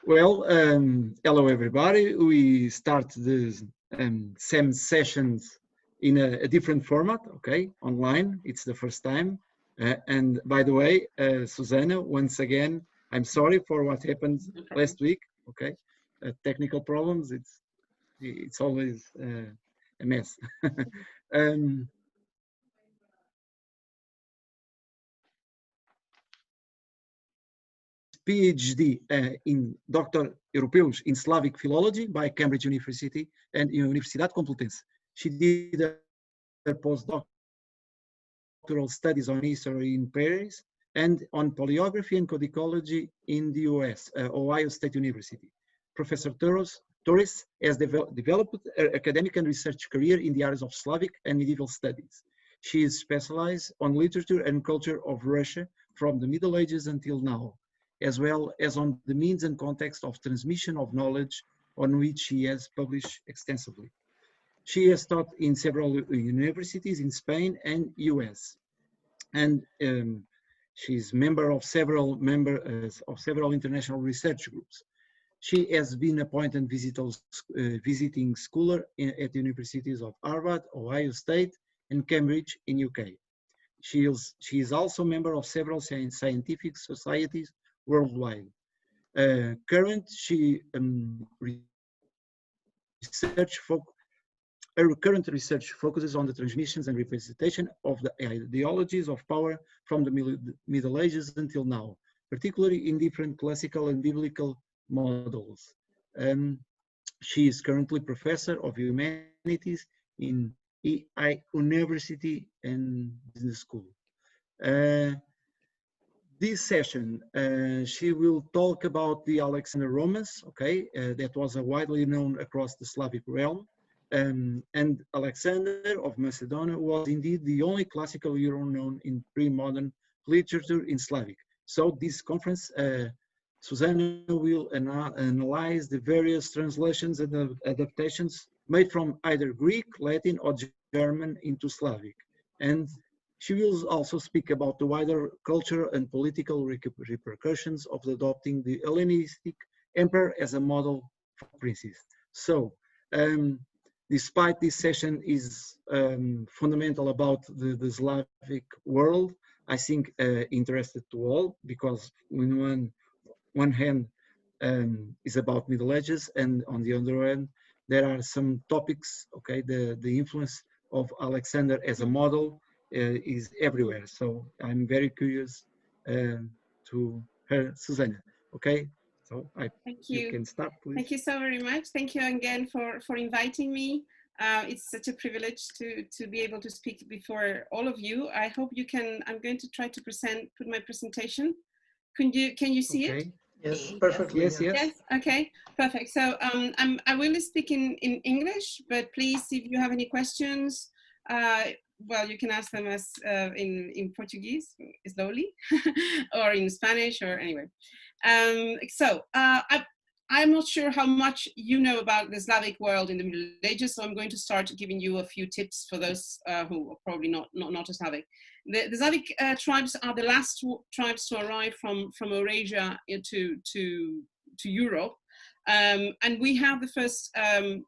Well, hello everybody. We start the SEM sessions in a different format, okay, online. It's the first time. And by the way, Susana, once again, I'm sorry for what happened last week, okay? Technical problems, it's always a mess. PhD in Dr. Europeus in Slavic Philology by Cambridge University and Universidad Complutense. She did her postdoctoral studies on history in Paris and on paleography and codicology in the US, Ohio State University. Professor Torres has developed an academic and research career in the areas of Slavic and Medieval Studies. She is specialized on literature and culture of Russia from the Middle Ages until now, as well as on the means and context of transmission of knowledge, on which she has published extensively. She has taught in several universities in Spain and US, and she's member of several international research groups. She has been appointed visiting scholar at the universities of Harvard, Ohio State, and Cambridge in UK. She is also a member of several scientific societies worldwide. Her current research focuses on the transmissions and representation of the ideologies of power from the Middle Ages until now, particularly in different classical and biblical models. She is currently professor of humanities in University and Business School. This session, she will talk about the Alexander Romance, okay, that was widely known across the Slavic realm. And Alexander of Macedonia was indeed the only classical hero known in pre-modern literature in Slavic. So this conference, Susana will analyze the various translations and adaptations made from either Greek, Latin, or German into Slavic. And she will also speak about the wider cultural and political repercussions of adopting the Hellenistic emperor as a model for princes. So, despite this session is fundamental about the Slavic world, I think interested to all, because on one hand is about Middle Ages, and on the other hand, there are some topics, okay, the influence of Alexander as a model is everywhere. So I'm very curious to hear Susana. Okay, so Thank you. You can start, please. Thank you so very much. Thank you again for inviting me. It's such a privilege to be able to speak before all of you. I hope you can. I'm going to try to put my presentation. Can you see it? Yes, perfectly. Yes. Okay, perfect. So I will speak in English, but please, if you have any questions, well, you can ask them as in Portuguese, slowly, or in Spanish, or anyway. I'm not sure how much you know about the Slavic world in the Middle Ages, so I'm going to start giving you a few tips for those who are probably not Slavic. The Slavic tribes are the last tribes to arrive from Eurasia to Europe. And we have the first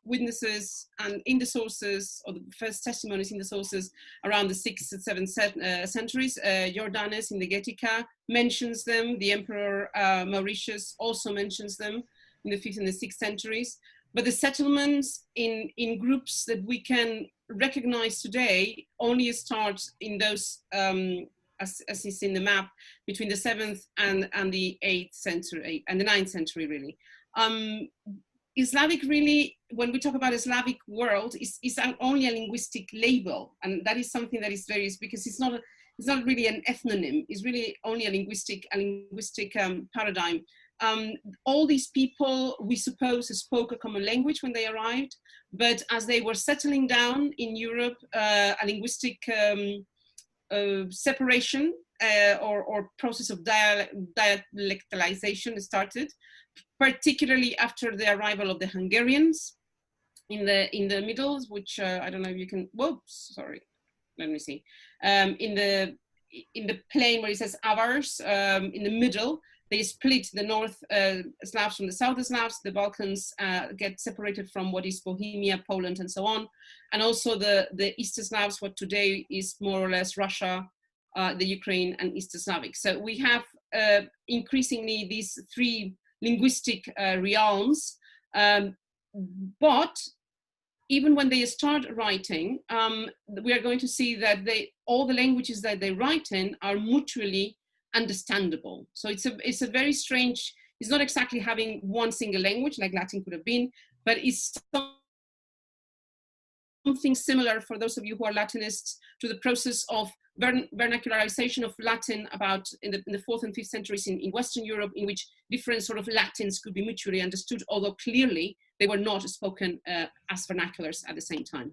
witnesses and in the sources, or the first testimonies in the sources around the 6th and 7th centuries. Jordanes in the Getica mentions them. The Emperor Mauritius also mentions them in the 5th and the 6th centuries. But the settlements in groups that we can recognize today only start in those, as is in the map, between the 7th and the 8th century, and the 9th century, really. Slavic really, when we talk about a Slavic world, is only a linguistic label, and that is something that is because it's not really an ethnonym. It's really only a linguistic paradigm. All these people, we suppose, spoke a common language when they arrived, but as they were settling down in Europe, a linguistic separation or process of dialectalization started, particularly after the arrival of the Hungarians in the middle, which I don't know if you can. Whoops, sorry. Let me see. In the plain where it says Avars, in the middle, they split the North Slavs from the South Slavs. The Balkans get separated from what is Bohemia, Poland, and so on. And also the East Slavs, what today is more or less Russia, the Ukraine, and East Slavic. So we have increasingly these three linguistic realms, but even when they start writing, we are going to see that all the languages that they write in are mutually understandable. So it's a very strange, it's not exactly having one single language like Latin could have been, but it's something similar, for those of you who are Latinists, to the process of vernacularization of Latin about in the 4th and 5th centuries in Western Europe, in which different sort of Latins could be mutually understood, although clearly they were not spoken as vernaculars at the same time.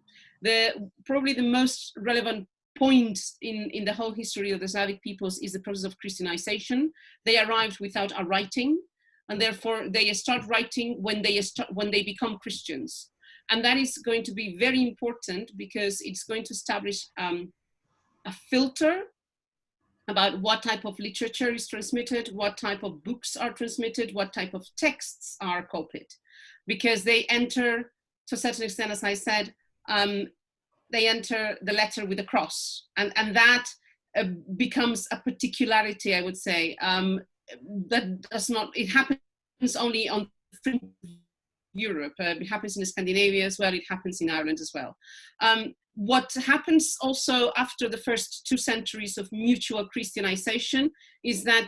Probably the most relevant point in the whole history of the Slavic peoples is the process of Christianization. They arrived without a writing, and therefore they start writing when they become Christians. And that is going to be very important because it's going to establish a filter about what type of literature is transmitted, what type of books are transmitted, what type of texts are copied. Because they enter, to a certain extent, as I said, they enter the letter with a cross. And that becomes a particularity, I would say, that does not, it happens only on Europe. It happens in Scandinavia as well, it happens in Ireland as well. What happens also after the first 2 centuries of mutual Christianization is that,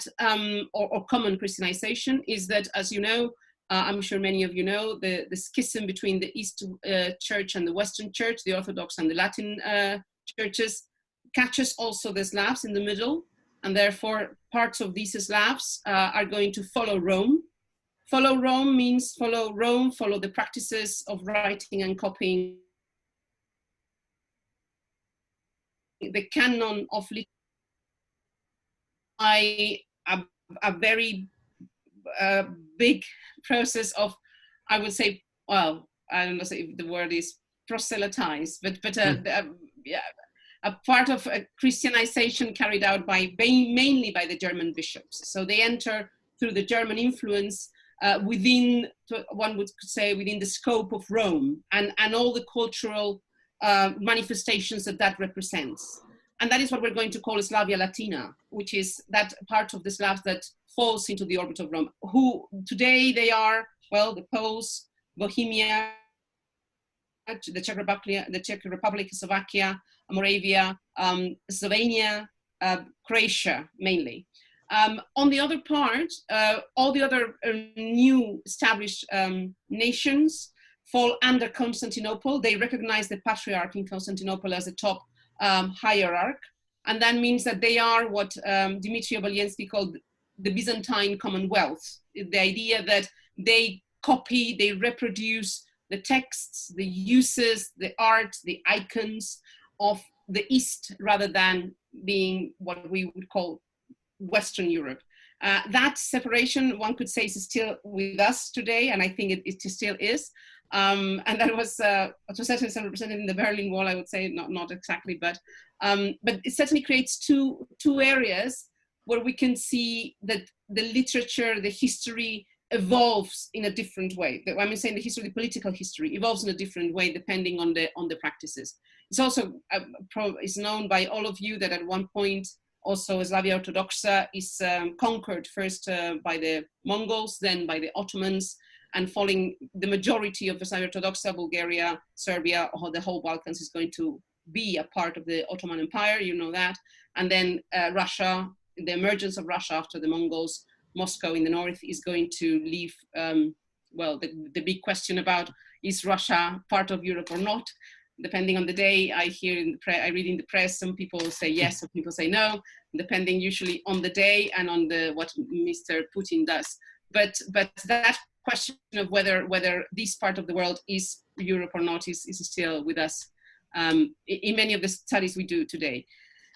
or common Christianization, is that, as you know, I'm sure many of you know, the schism between the East Church and the Western Church, the Orthodox and the Latin churches, catches also the Slavs in the middle, and therefore parts of these Slavs are going to follow Rome. Follow Rome means follow Rome, follow the practices of writing and copying, the canon of literature, a very big process of, I would say, well, I don't know if the word is proselytize, but yeah, a part of a Christianization carried out mainly by the German bishops. So they enter through the German influence within, one would say, within the scope of Rome and all the cultural manifestations that represents. And that is what we're going to call Slavia Latina, which is that part of the Slavs that falls into the orbit of Rome, who today they are, well, the Poles, Bohemia, the Czech Republic, Slovakia, Moravia, Slovenia, Croatia, mainly. On the other part, all the other new established nations fall under Constantinople. They recognize the patriarch in Constantinople as the top hierarch, and that means that they are what Dimitri Obolensky called the Byzantine Commonwealth. The idea that they copy, they reproduce the texts, the uses, the art, the icons of the East rather than being what we would call Western Europe. That separation, one could say, is still with us today, and I think it still is. And that was to a certain extent represented in the Berlin Wall, I would say, not exactly, but it certainly creates two areas where we can see that the literature, the history evolves in a different way. I'm saying the history, the political history evolves in a different way depending on the practices. It's also is known by all of you that at one point also Slavia Orthodoxa is conquered first by the Mongols, then by the Ottomans, and falling the majority of the Slavia Orthodoxa, Bulgaria, Serbia, or the whole Balkans is going to be a part of the Ottoman Empire, you know that. And then Russia, the emergence of Russia after the Mongols, Moscow in the north is going to leave, well, the big question about is Russia part of Europe or not? Depending on the day, I read in the press, some people say yes, some people say no, depending usually on the day and on what Mr. Putin does. But that question of whether this part of the world is Europe or not is still with us in many of the studies we do today.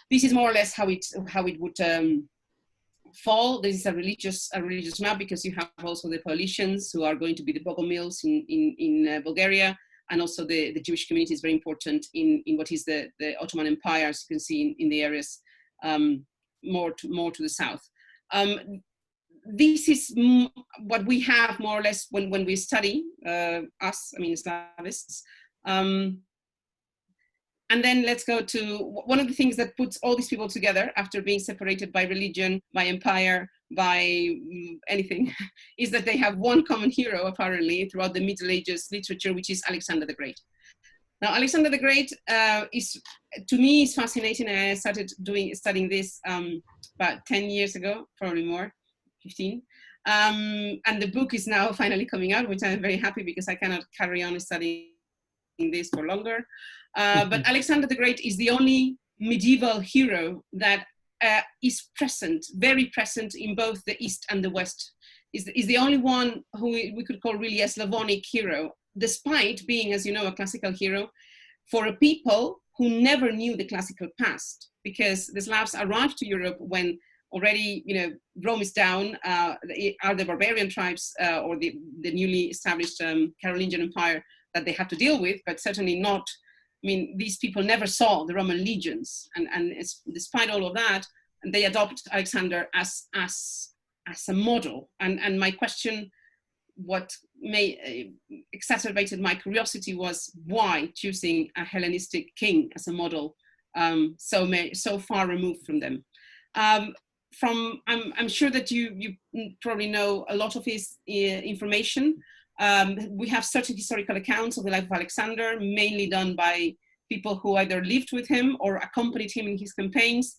This is more or less how it would fall. This is a religious map because you have also the coalitions who are going to be the Bogomils in Bulgaria, and also the Jewish community is very important in what is the Ottoman Empire, as you can see in the areas more to the south. this is what we have more or less when we study, Slavists. And then let's go to one of the things that puts all these people together after being separated by religion, by empire, by anything, is that they have one common hero, apparently, throughout the Middle Ages literature, which is Alexander the Great. Now, Alexander the Great to me, is fascinating. I started studying this about 10 years ago, probably more, 15. And the book is now finally coming out, which I'm very happy because I cannot carry on studying this for longer. But Alexander the Great is the only medieval hero that is present, very present in both the East and the West. Is the only one who we could call really a Slavonic hero, despite being, as you know, a classical hero for a people who never knew the classical past, because the Slavs arrived to Europe when already, Rome is down, are the barbarian tribes or the newly established Carolingian Empire that they had to deal with, but certainly not. These people never saw the Roman legions, and despite all of that, they adopt Alexander as a model. And my question, what exacerbated my curiosity, was why choosing a Hellenistic king as a model, so far removed from them. I'm sure that you probably know a lot of his information. We have certain historical accounts of the life of Alexander, mainly done by people who either lived with him or accompanied him in his campaigns.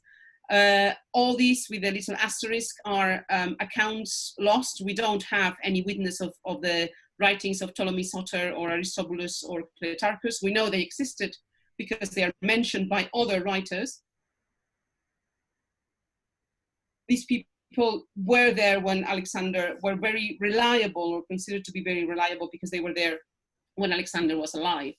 All these, with a little asterisk, are accounts lost. We don't have any witness of the writings of Ptolemy Soter or Aristobulus or Plutarchus. We know they existed because they are mentioned by other writers. These people were there when Alexander, were very reliable, or considered to be very reliable, because they were there when Alexander was alive.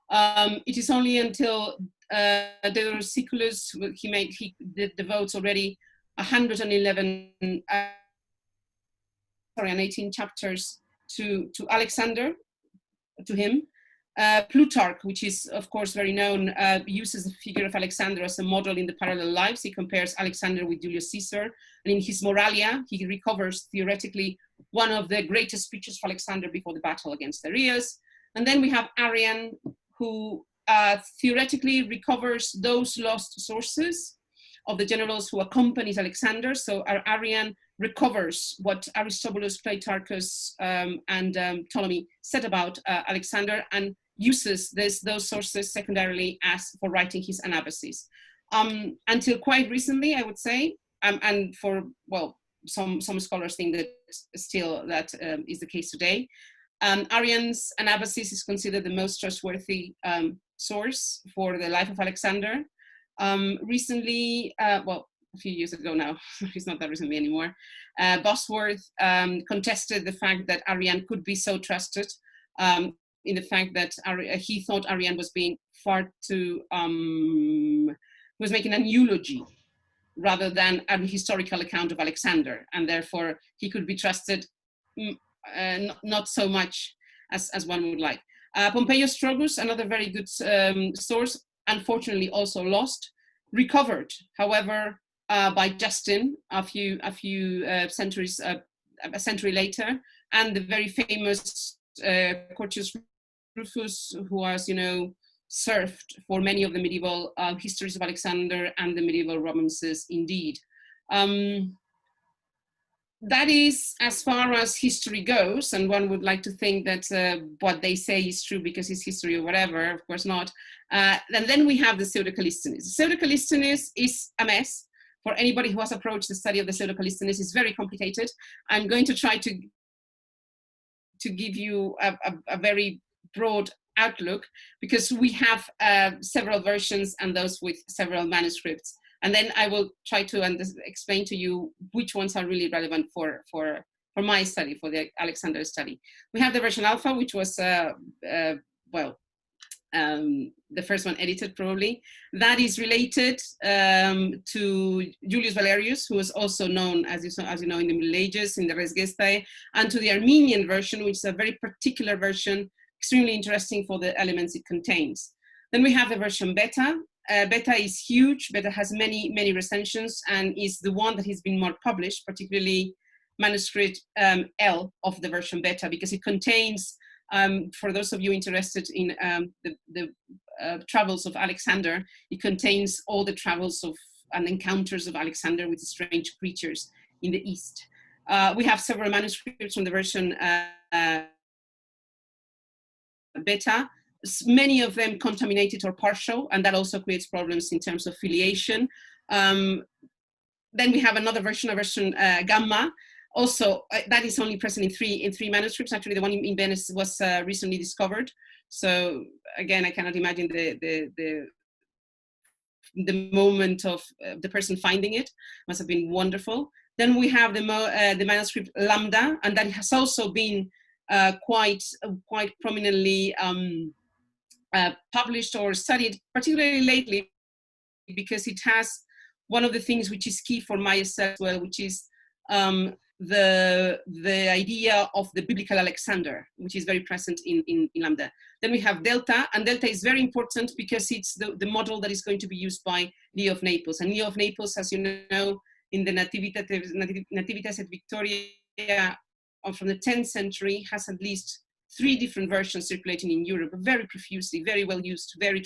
It is only until Diodorus Siculus, he devotes already 118 chapters to Alexander, to him. Plutarch, which is of course very known, uses the figure of Alexander as a model in the parallel lives. He compares Alexander with Julius Caesar, and in his Moralia, he recovers theoretically one of the greatest speeches of Alexander before the battle against Darius. And then we have Arrian, who theoretically recovers those lost sources of the generals who accompanied Alexander. So Arrian recovers what Aristobulus, Plutarchus, and Ptolemy said about Alexander, and uses those sources secondarily for writing his Anabasis. Until quite recently, I would say, and for, well, some scholars think that still that is the case today. Arrian's Anabasis is considered the most trustworthy source for the life of Alexander. Recently, well, a few years ago now, it's not that recently anymore, Bosworth contested the fact that Arrian could be so trusted, in the fact that he thought Arrian was being far too, was making an eulogy rather than a historical account of Alexander, and therefore he could be trusted not so much as one would like. Pompeius Strogus, another very good source, unfortunately also lost, recovered, however, by Justin a centuries, a century later, and the very famous Curtius Rufus, who was, served for many of the medieval histories of Alexander and the medieval romances indeed. That is as far as history goes, and one would like to think that what they say is true because it's history or whatever. Of course not. And then we have the Pseudo-Callisthenes. The Pseudo-Callisthenes is a mess. For anybody who has approached the study of the Pseudo-Callisthenes, it's very complicated. I'm going to try to give you a very broad outlook, because we have several versions and those with several manuscripts. And then I will try to explain to you which ones are really relevant for my study, for the Alexander study. We have the version alpha, which was, the first one edited probably. That is related to Julius Valerius, who was also known, as you know, in the Middle Ages, in the Res Gestae, and to the Armenian version, which is a very particular version, extremely interesting for the elements it contains. Then we have the version beta. Beta is huge. Beta has many recensions and is the one that has been more published, particularly manuscript L of the version beta, because it contains, for those of you interested in the travels of Alexander, it contains all the travels of and encounters of Alexander with strange creatures in the East. We have several manuscripts from the version beta, many of them contaminated or partial, and that also creates problems in terms of filiation. Then we have another version, a version gamma. Also, that is only present in three manuscripts. Actually, the one in Venice was recently discovered. So again, I cannot imagine the moment of the person finding it. Must have been wonderful. Then we have the manuscript Lambda, and that has also been quite prominently published or studied, particularly lately, because it has one of the things which is key for my essay as well, which is the idea of the biblical Alexander, which is very present in Lambda. Then we have Delta, and Delta is very important because it's the model that is going to be used by Leo of Naples. And Leo of Naples, as you know, in the Nativitas et Victoria from the 10th century, has at least 3 different versions circulating in Europe, very profusely, very well used, very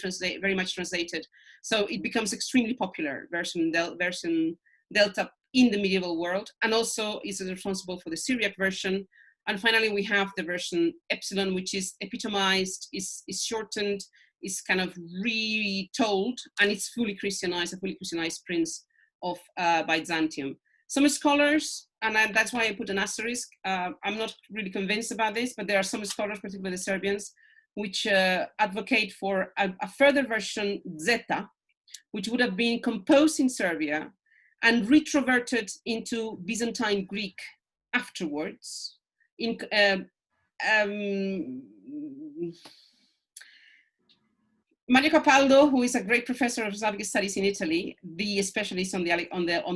much translated. So it becomes extremely popular, version Delta in the medieval world, and also is responsible for the Syriac version. And finally, we have the version Epsilon, which is epitomized, is shortened, is kind of retold, and it's fully Christianized, a fully Christianized prince of Byzantium. Some scholars, and that's why I put an asterisk, I'm not really convinced about this, but there are some scholars, particularly the Serbians, which advocate for a further version, Zeta, which would have been composed in Serbia and retroverted into Byzantine Greek afterwards. Mario Capaldo, who is a great professor of Slavic studies in Italy, the specialist on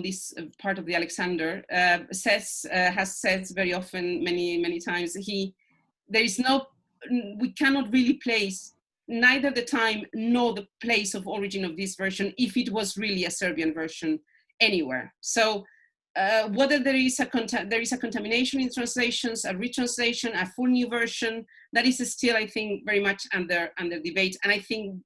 this part of the Alexander, has said very often, many times, we cannot really place neither the time nor the place of origin of this version if it was really a Serbian version anywhere. So whether there is a contamination in translations, a retranslation, a full new version, that is still, I think, very much under debate. And I think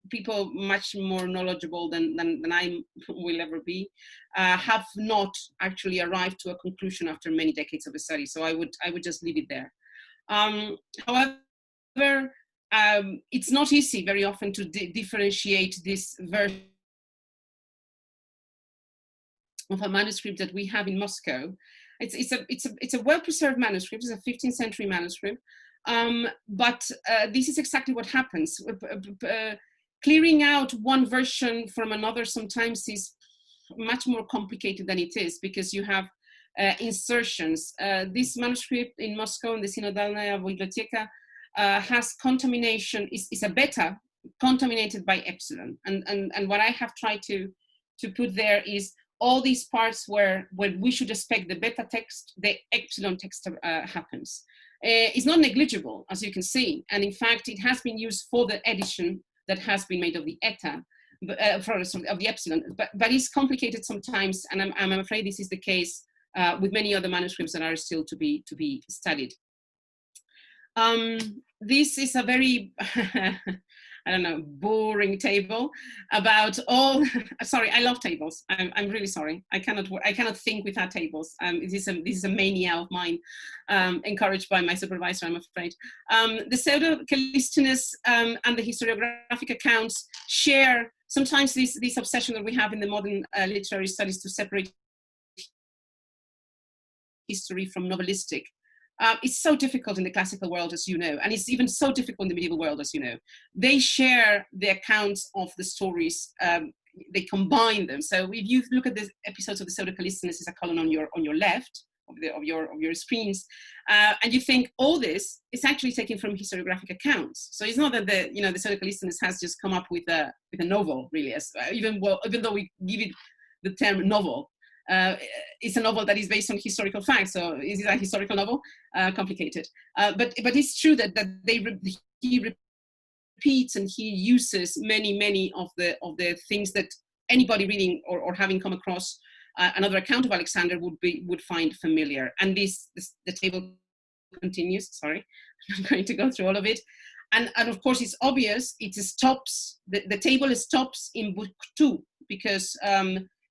people much more knowledgeable than I will ever be have not actually arrived to a conclusion after many decades of study. So I would just leave it there. However, it's not easy very often to differentiate this version of a manuscript that we have in Moscow. It's a well-preserved manuscript. It's a 15th century manuscript, but this is exactly what happens. Clearing out one version from another sometimes is much more complicated than it is, because you have insertions. This manuscript in Moscow in the Synodalная Biblioteka has contamination, is a beta contaminated by epsilon, and what I have tried to put there is all these parts where we should expect the beta text, the epsilon text happens. It's not negligible, as you can see, and in fact it has been used for the edition that has been made of the eta, of the epsilon, but it's complicated sometimes, and I'm afraid this is the case with many other manuscripts that are still to be studied. This is a very I don't know, boring table about all. Sorry, I love tables. I'm really sorry. I cannot think without tables. This is a mania of mine, encouraged by my supervisor, I'm afraid. The pseudo-Callisthenes and the historiographic accounts share sometimes this obsession that we have in the modern literary studies to separate history from novelistic. It's so difficult in the classical world, as you know, and it's even so difficult in the medieval world, as you know. They share the accounts of the stories, they combine them. So if you look at the episodes of the Pseudo-Callisthenes, is a column on your left of your screens, and you think all this is actually taken from historiographic accounts. So it's not that the Pseudo-Callisthenes has just come up with a novel, really, even though we give it the term novel. It's a novel that is based on historical facts. So is it a historical novel? Complicated. But it's true that he repeats and he uses many of the things that anybody reading or having come across another account of Alexander would find familiar. And the table continues. Sorry, I'm not going to go through all of it. And of course, it's obvious. It stops. The table stops in book 2 because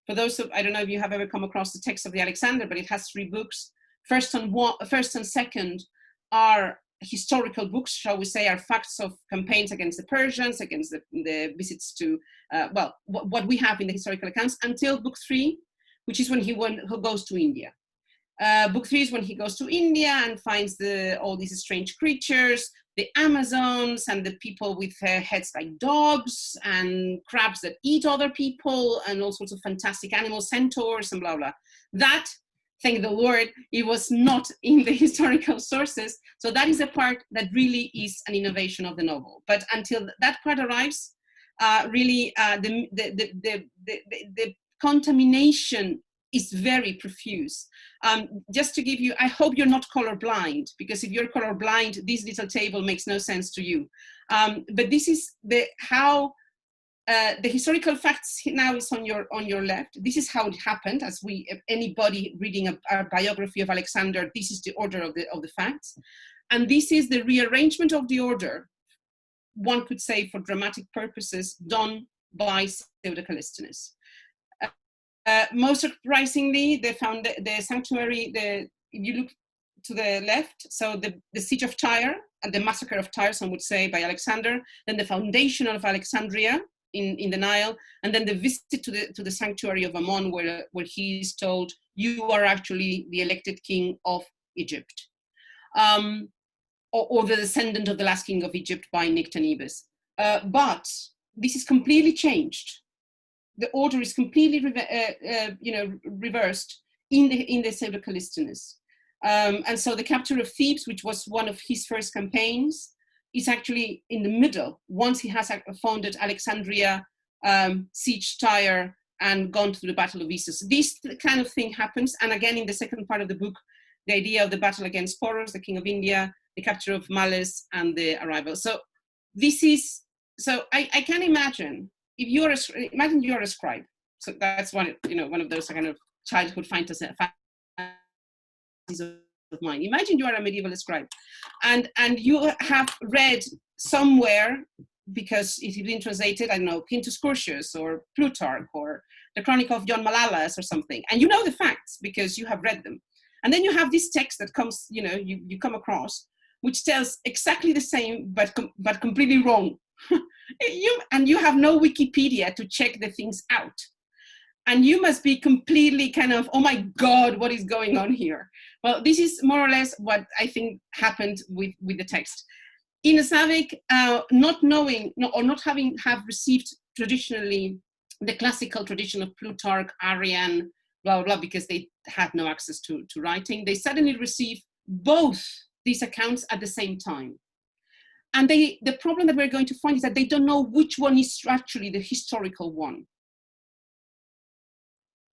for those of, I don't know if you have ever come across the text of the Alexander, but it has 3 books. First and second are historical books, shall we say, are facts of campaigns against the Persians, against the visits to, well, what we have in the historical accounts, until book 3, which is when he goes to India. Book 3 is when he goes to India and finds all these strange creatures, the Amazons and the people with heads like dogs and crabs that eat other people and all sorts of fantastic animals, centaurs and blah, blah. That, thank the Lord, it was not in the historical sources. So that is a part that really is an innovation of the novel. But until that part arrives, really the contamination is very profuse. Just to give you, I hope you're not colorblind, because if you're colorblind, this little table makes no sense to you. But this is how the historical facts now is on your left. This is how it happened. As anybody reading a biography of Alexander, this is the order of the facts, and this is the rearrangement of the order. One could say, for dramatic purposes, done by Pseudo-Callisthenes. Most surprisingly, they found the sanctuary. If you look to the left, so the siege of Tyre and the massacre of Tyre, some would say, by Alexander, then the foundation of Alexandria in the Nile, and then the visit to the sanctuary of Ammon, where he is told, "You are actually the elected king of Egypt," or the descendant of the last king of Egypt by Nyctanebus. But this is completely changed. The order is completely reversed in the Pseudo-Callisthenes. And so the capture of Thebes, which was one of his first campaigns, is actually in the middle, once he has founded Alexandria, sieged Tyre, and gone to the Battle of Issus. This kind of thing happens. And again, in the second part of the book, the idea of the battle against Porus, the king of India, the capture of Males, and the arrival. So this is, so I can imagine, if you're imagine you're a scribe. So that's one of those kind of childhood fantasies of mine. Imagine you are a medieval scribe, and you have read somewhere, because it's been translated, I don't know, Quintus Curtius or Plutarch or the Chronicle of John Malalas or something, and you know the facts because you have read them. And then you have this text that comes, you come across, which tells exactly the same, but completely wrong. And you have no Wikipedia to check the things out. And you must be completely kind of, oh my God, what is going on here? Well, this is more or less what I think happened with the text. In Slavic, not knowing or not having received traditionally the classical tradition of Plutarch, Arrian, blah, blah, blah, because they had no access to writing, they suddenly receive both these accounts at the same time. And the problem that we're going to find is that they don't know which one is actually the historical one,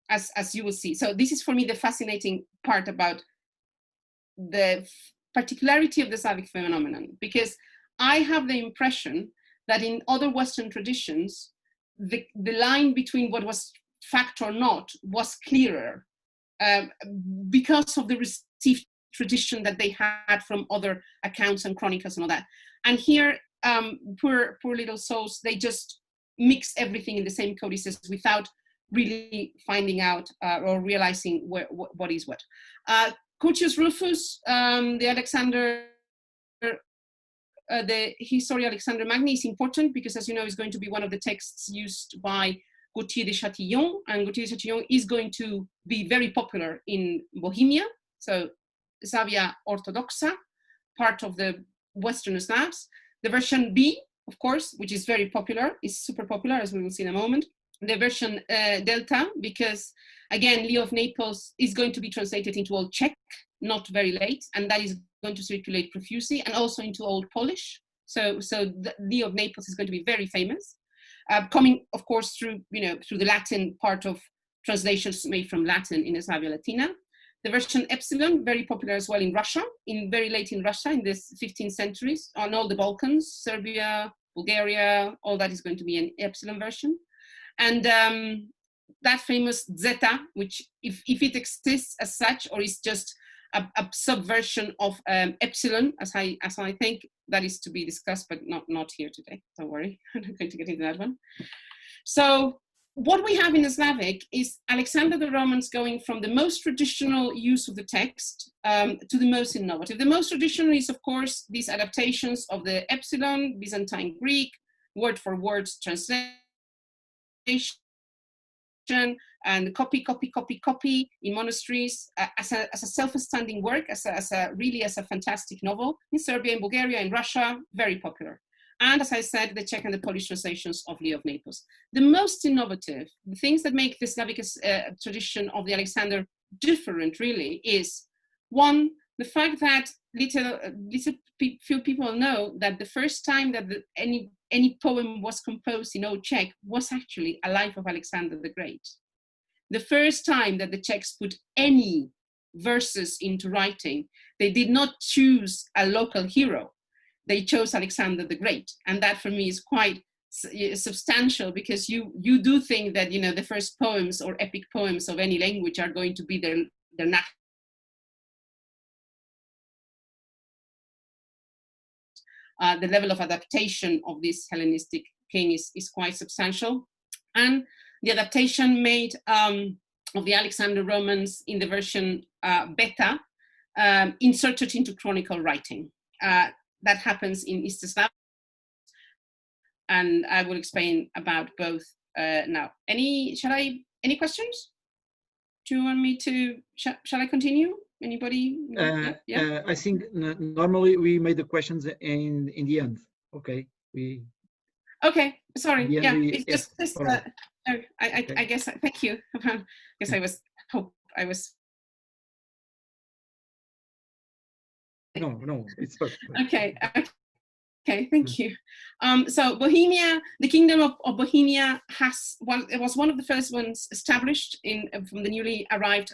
as you will see. So this is, for me, the fascinating part about the particularity of the Slavic phenomenon, because I have the impression that in other Western traditions, the line between what was fact or not was clearer because of the received tradition that they had from other accounts and chronicles and all that. And here, poor little souls, they just mix everything in the same codices without really finding out or realizing what is what. Curtius Rufus, the Historia Alexander Magni is important because, as you know, is going to be one of the texts used by Gauthier de Châtillon, and Gauthier de Châtillon is going to be very popular in Bohemia, so Slavia Orthodoxa, part of the Western Slavs. The version B, of course, which is very popular, is super popular, as we will see in a moment. The version Delta, because again, Leo of Naples is going to be translated into Old Czech, not very late, and that is going to circulate profusely, and also into Old Polish. So Leo of Naples is going to be very famous, coming, of course, through the Latin part of translations made from Latin in Slavia Latina. The version Epsilon, very popular as well in Russia, very late in Russia, in the 15th centuries, on all the Balkans, Serbia, Bulgaria, all that is going to be an Epsilon version. And that famous zeta, which if it exists as such, or is just a subversion of epsilon, as I think, that is to be discussed, but not here today. Don't worry, I'm not going to get into that one. So what we have in the Slavic is Alexander the Roman's going from the most traditional use of the text to the most innovative. The most traditional is, of course, these adaptations of the epsilon, Byzantine Greek, word for word translation, and copy in monasteries as a self-standing work, as a fantastic novel in Serbia, in Bulgaria, in Russia, very popular. And as I said, the Czech and the Polish translations of Leo of Naples. The most innovative, the things that make the Slavic tradition of the Alexander different really is, one, the fact that few people know that the first time that any poem was composed in Old Czech was actually a life of Alexander the Great. The first time that the Czechs put any verses into writing, they did not choose a local hero. They chose Alexander the Great. And that for me is quite substantial, because you do think that, you know, the first poems or epic poems of any language are going to be their national. The level of adaptation of this Hellenistic king is quite substantial. And the adaptation made of the Alexander Romans in the version beta inserted into chronicle writing. That happens in East Slavic, and I will explain about both now. Any questions? Do you want me to, shall I continue? Anybody? Yeah? I think normally we made the questions in the end. Okay. Okay, sorry. Yeah, it's just I guess, thank you. I guess I was. No, it's perfect. Okay, thank you. So Bohemia, the kingdom of Bohemia was one of the first ones established from the newly arrived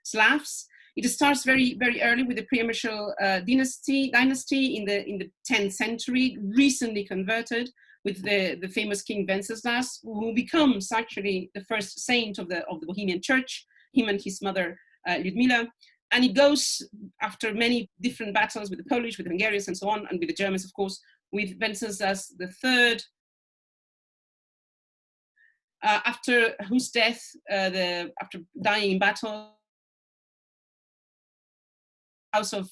Slavs. It starts very early with the pre-Amyrcial dynasty in the 10th century, recently converted with the famous King Wenceslas, who becomes actually the first saint of the Bohemian Church, him and his mother Ludmila. And it goes after many different battles with the Polish, with the Hungarians, and so on, and with the Germans, of course, with Wenceslas III, after whose death, after dying in battle, House of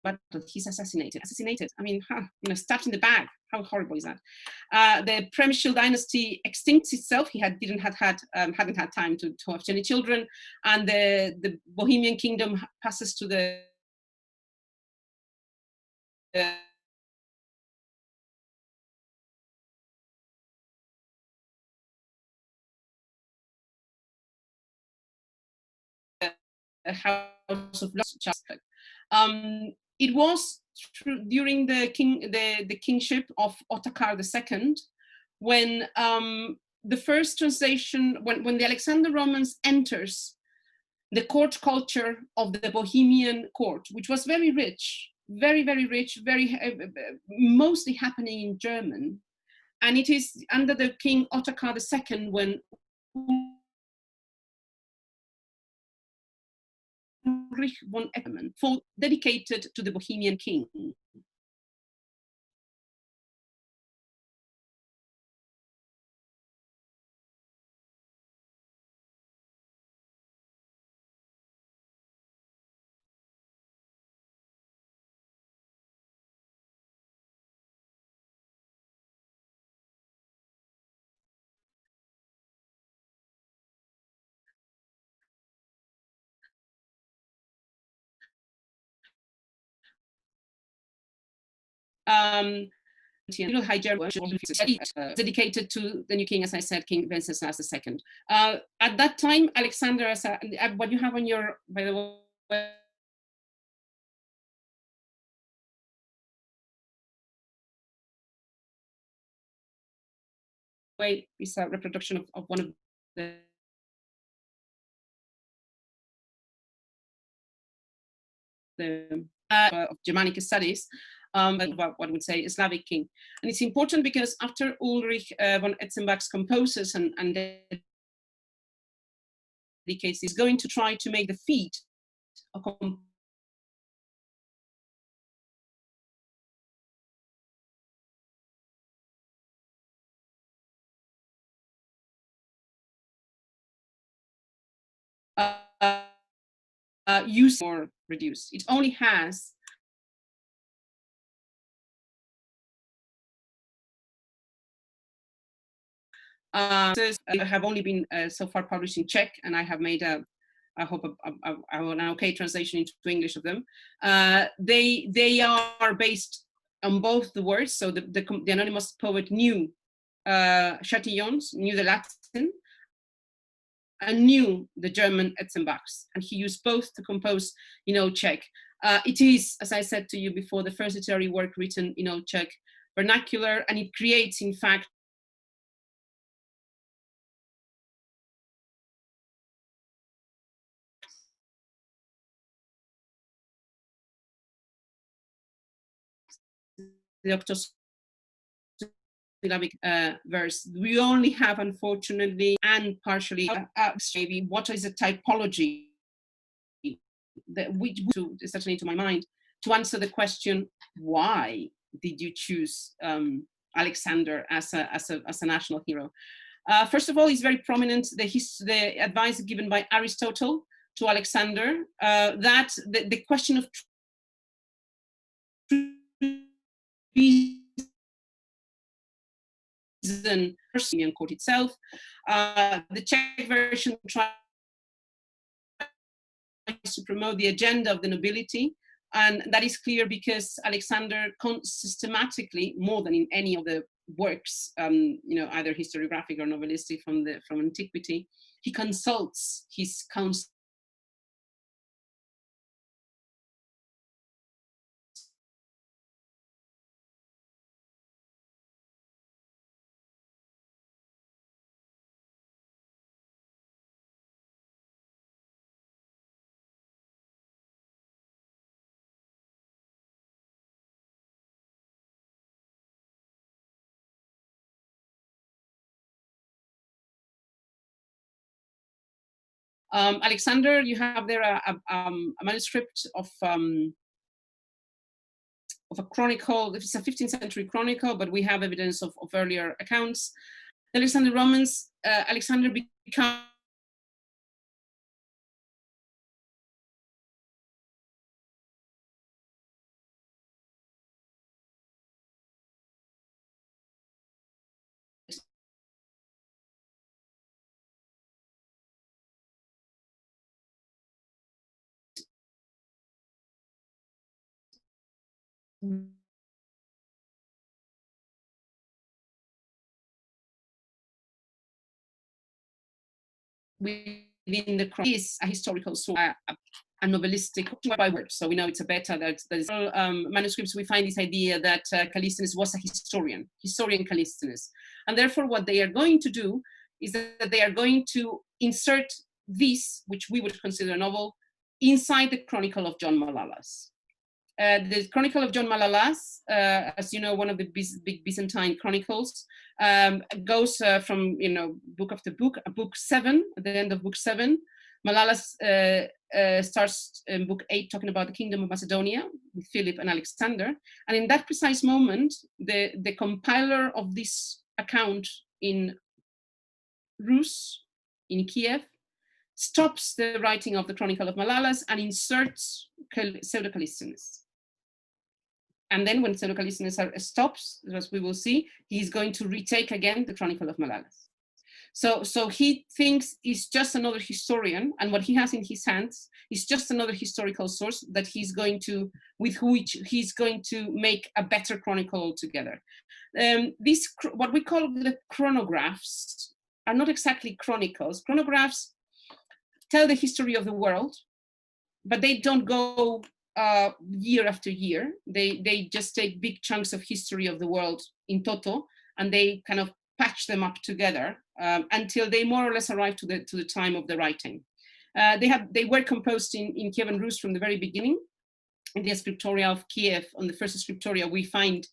but he's assassinated. I mean, stabbed in the back. How horrible is that? The Premiership dynasty extincts itself. He hadn't had time to have any children, and the Bohemian kingdom passes to the House of Losses. It was during the kingship of Otakar II when the first translation, when the Alexander Romans enters the court culture of the Bohemian court, which was very rich, very rich, mostly happening in German. And it is under the King Otakar II when Ulrich von Eppermann, dedicated to the Bohemian king. High German, dedicated to the new king, as I said, King Wenceslas II. At that time, Alexander, what you have on your, by the way, is a reproduction of one of the of Germanic studies. what one would say a Slavic king. And it's important because after Ulrich von Etzenbach's composes and dedicates, he's going to try to make the feat a use or reduced. It only has have only been so far published in Czech, and I have made I hope an okay translation into English of them. They are based on both the words. So the anonymous poet knew Chatillons, knew the Latin, and knew the German Etzenbachs, and he used both to compose, Czech. It is, as I said to you before, the first literary work written, Czech vernacular, and it creates, in fact, the Octo-Syllabic verse. We only have, unfortunately, and partially, maybe what is a typology that which certainly to my mind to answer the question, why did you choose Alexander as a national hero? First of all, he's very prominent. The advice given by Aristotle to Alexander that the question of reason, court itself. The Czech version tries to promote the agenda of the nobility, and that is clear because Alexander systematically, more than in any of the works, either historiographic or novelistic from antiquity, he consults his council. Alexander, you have there a manuscript of a chronicle. It's a 15th century chronicle, but we have evidence of earlier accounts. Alexander Romans, Alexander becomes within the is a historical source, a novelistic by word. So we know it's a beta. There's manuscripts. We find this idea that Callisthenes was a historian Callisthenes, and therefore what they are going to do is that they are going to insert this, which we would consider a novel, inside the Chronicle of John Malalas. The Chronicle of John Malalas, as you know, one of the big Byzantine chronicles, goes from book after book. Book 7, at the end of book 7, Malalas starts in book 8 talking about the kingdom of Macedonia with Philip and Alexander, and in that precise moment, the compiler of this account in Rus, in Kiev, stops the writing of the Chronicle of Malalas and inserts Pseudo-Callisthenes. And then when Pseudo-Callisthenes stops, as we will see, he's going to retake again the Chronicle of Malalas. So he thinks he's just another historian, and what he has in his hands is just another historical source that with which he's going to make a better chronicle altogether. These, what we call the chronographs, are not exactly chronicles. Chronographs tell the history of the world, but they don't go year after year. They just take big chunks of history of the world in toto, and they kind of patch them up together until they more or less arrive to the time of the writing. They were composed in Kiev and Rus from the very beginning, in the scriptoria of Kiev, on the first scriptoria, we find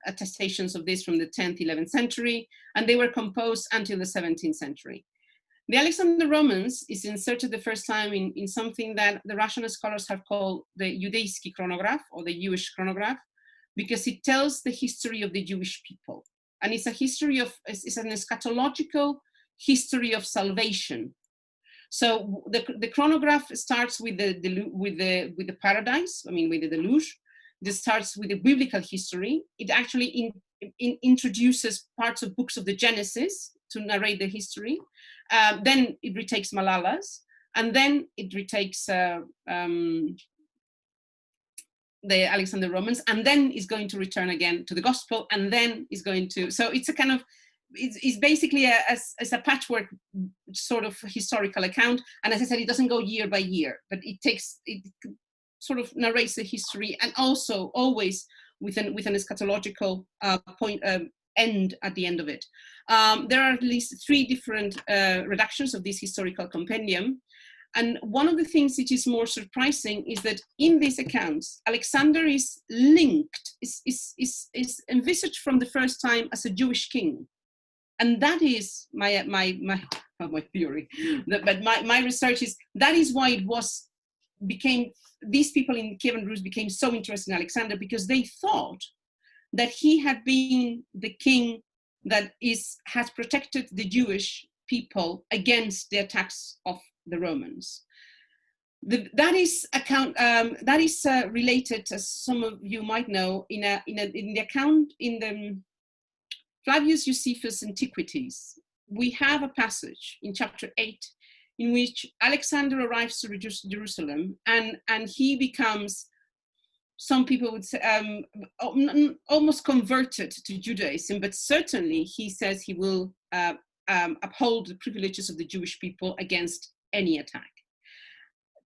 attestations of this from the 10th, 11th century, and they were composed until the 17th century. The Alexander Romans is inserted the first time in something that the Russian scholars have called the Judejski chronograph, or the Jewish chronograph, because it tells the history of the Jewish people. And it's a history of, it's an eschatological history of salvation. So the chronograph starts with the paradise, I mean with the deluge. This starts with the biblical history. It actually introduces parts of books of the Genesis to narrate the history. Then it retakes Malalas, and then it retakes the Alexander Romans, and then is going to return again to the Gospel, and then is going to, so it's a kind of, it's basically a patchwork sort of historical account. And as I said, it doesn't go year by year, but it sort of narrates the history, and also always with an eschatological end at the end of it. There are at least 3 different redactions of this historical compendium. And one of the things which is more surprising is that in these accounts, Alexander is linked, is envisaged from the first time as a Jewish king. And that is my theory, but my research is, that is why these people in Kievan Rus became so interested in Alexander, because they thought that he had been the king that has protected the Jewish people against the attacks of the Romans. That is related, as some of you might know, in the account in the Flavius Josephus Antiquities. We have a passage in chapter 8 in which Alexander arrives to Jerusalem, and he becomes, some people would say, almost converted to Judaism, but certainly he says he will uphold the privileges of the Jewish people against any attack.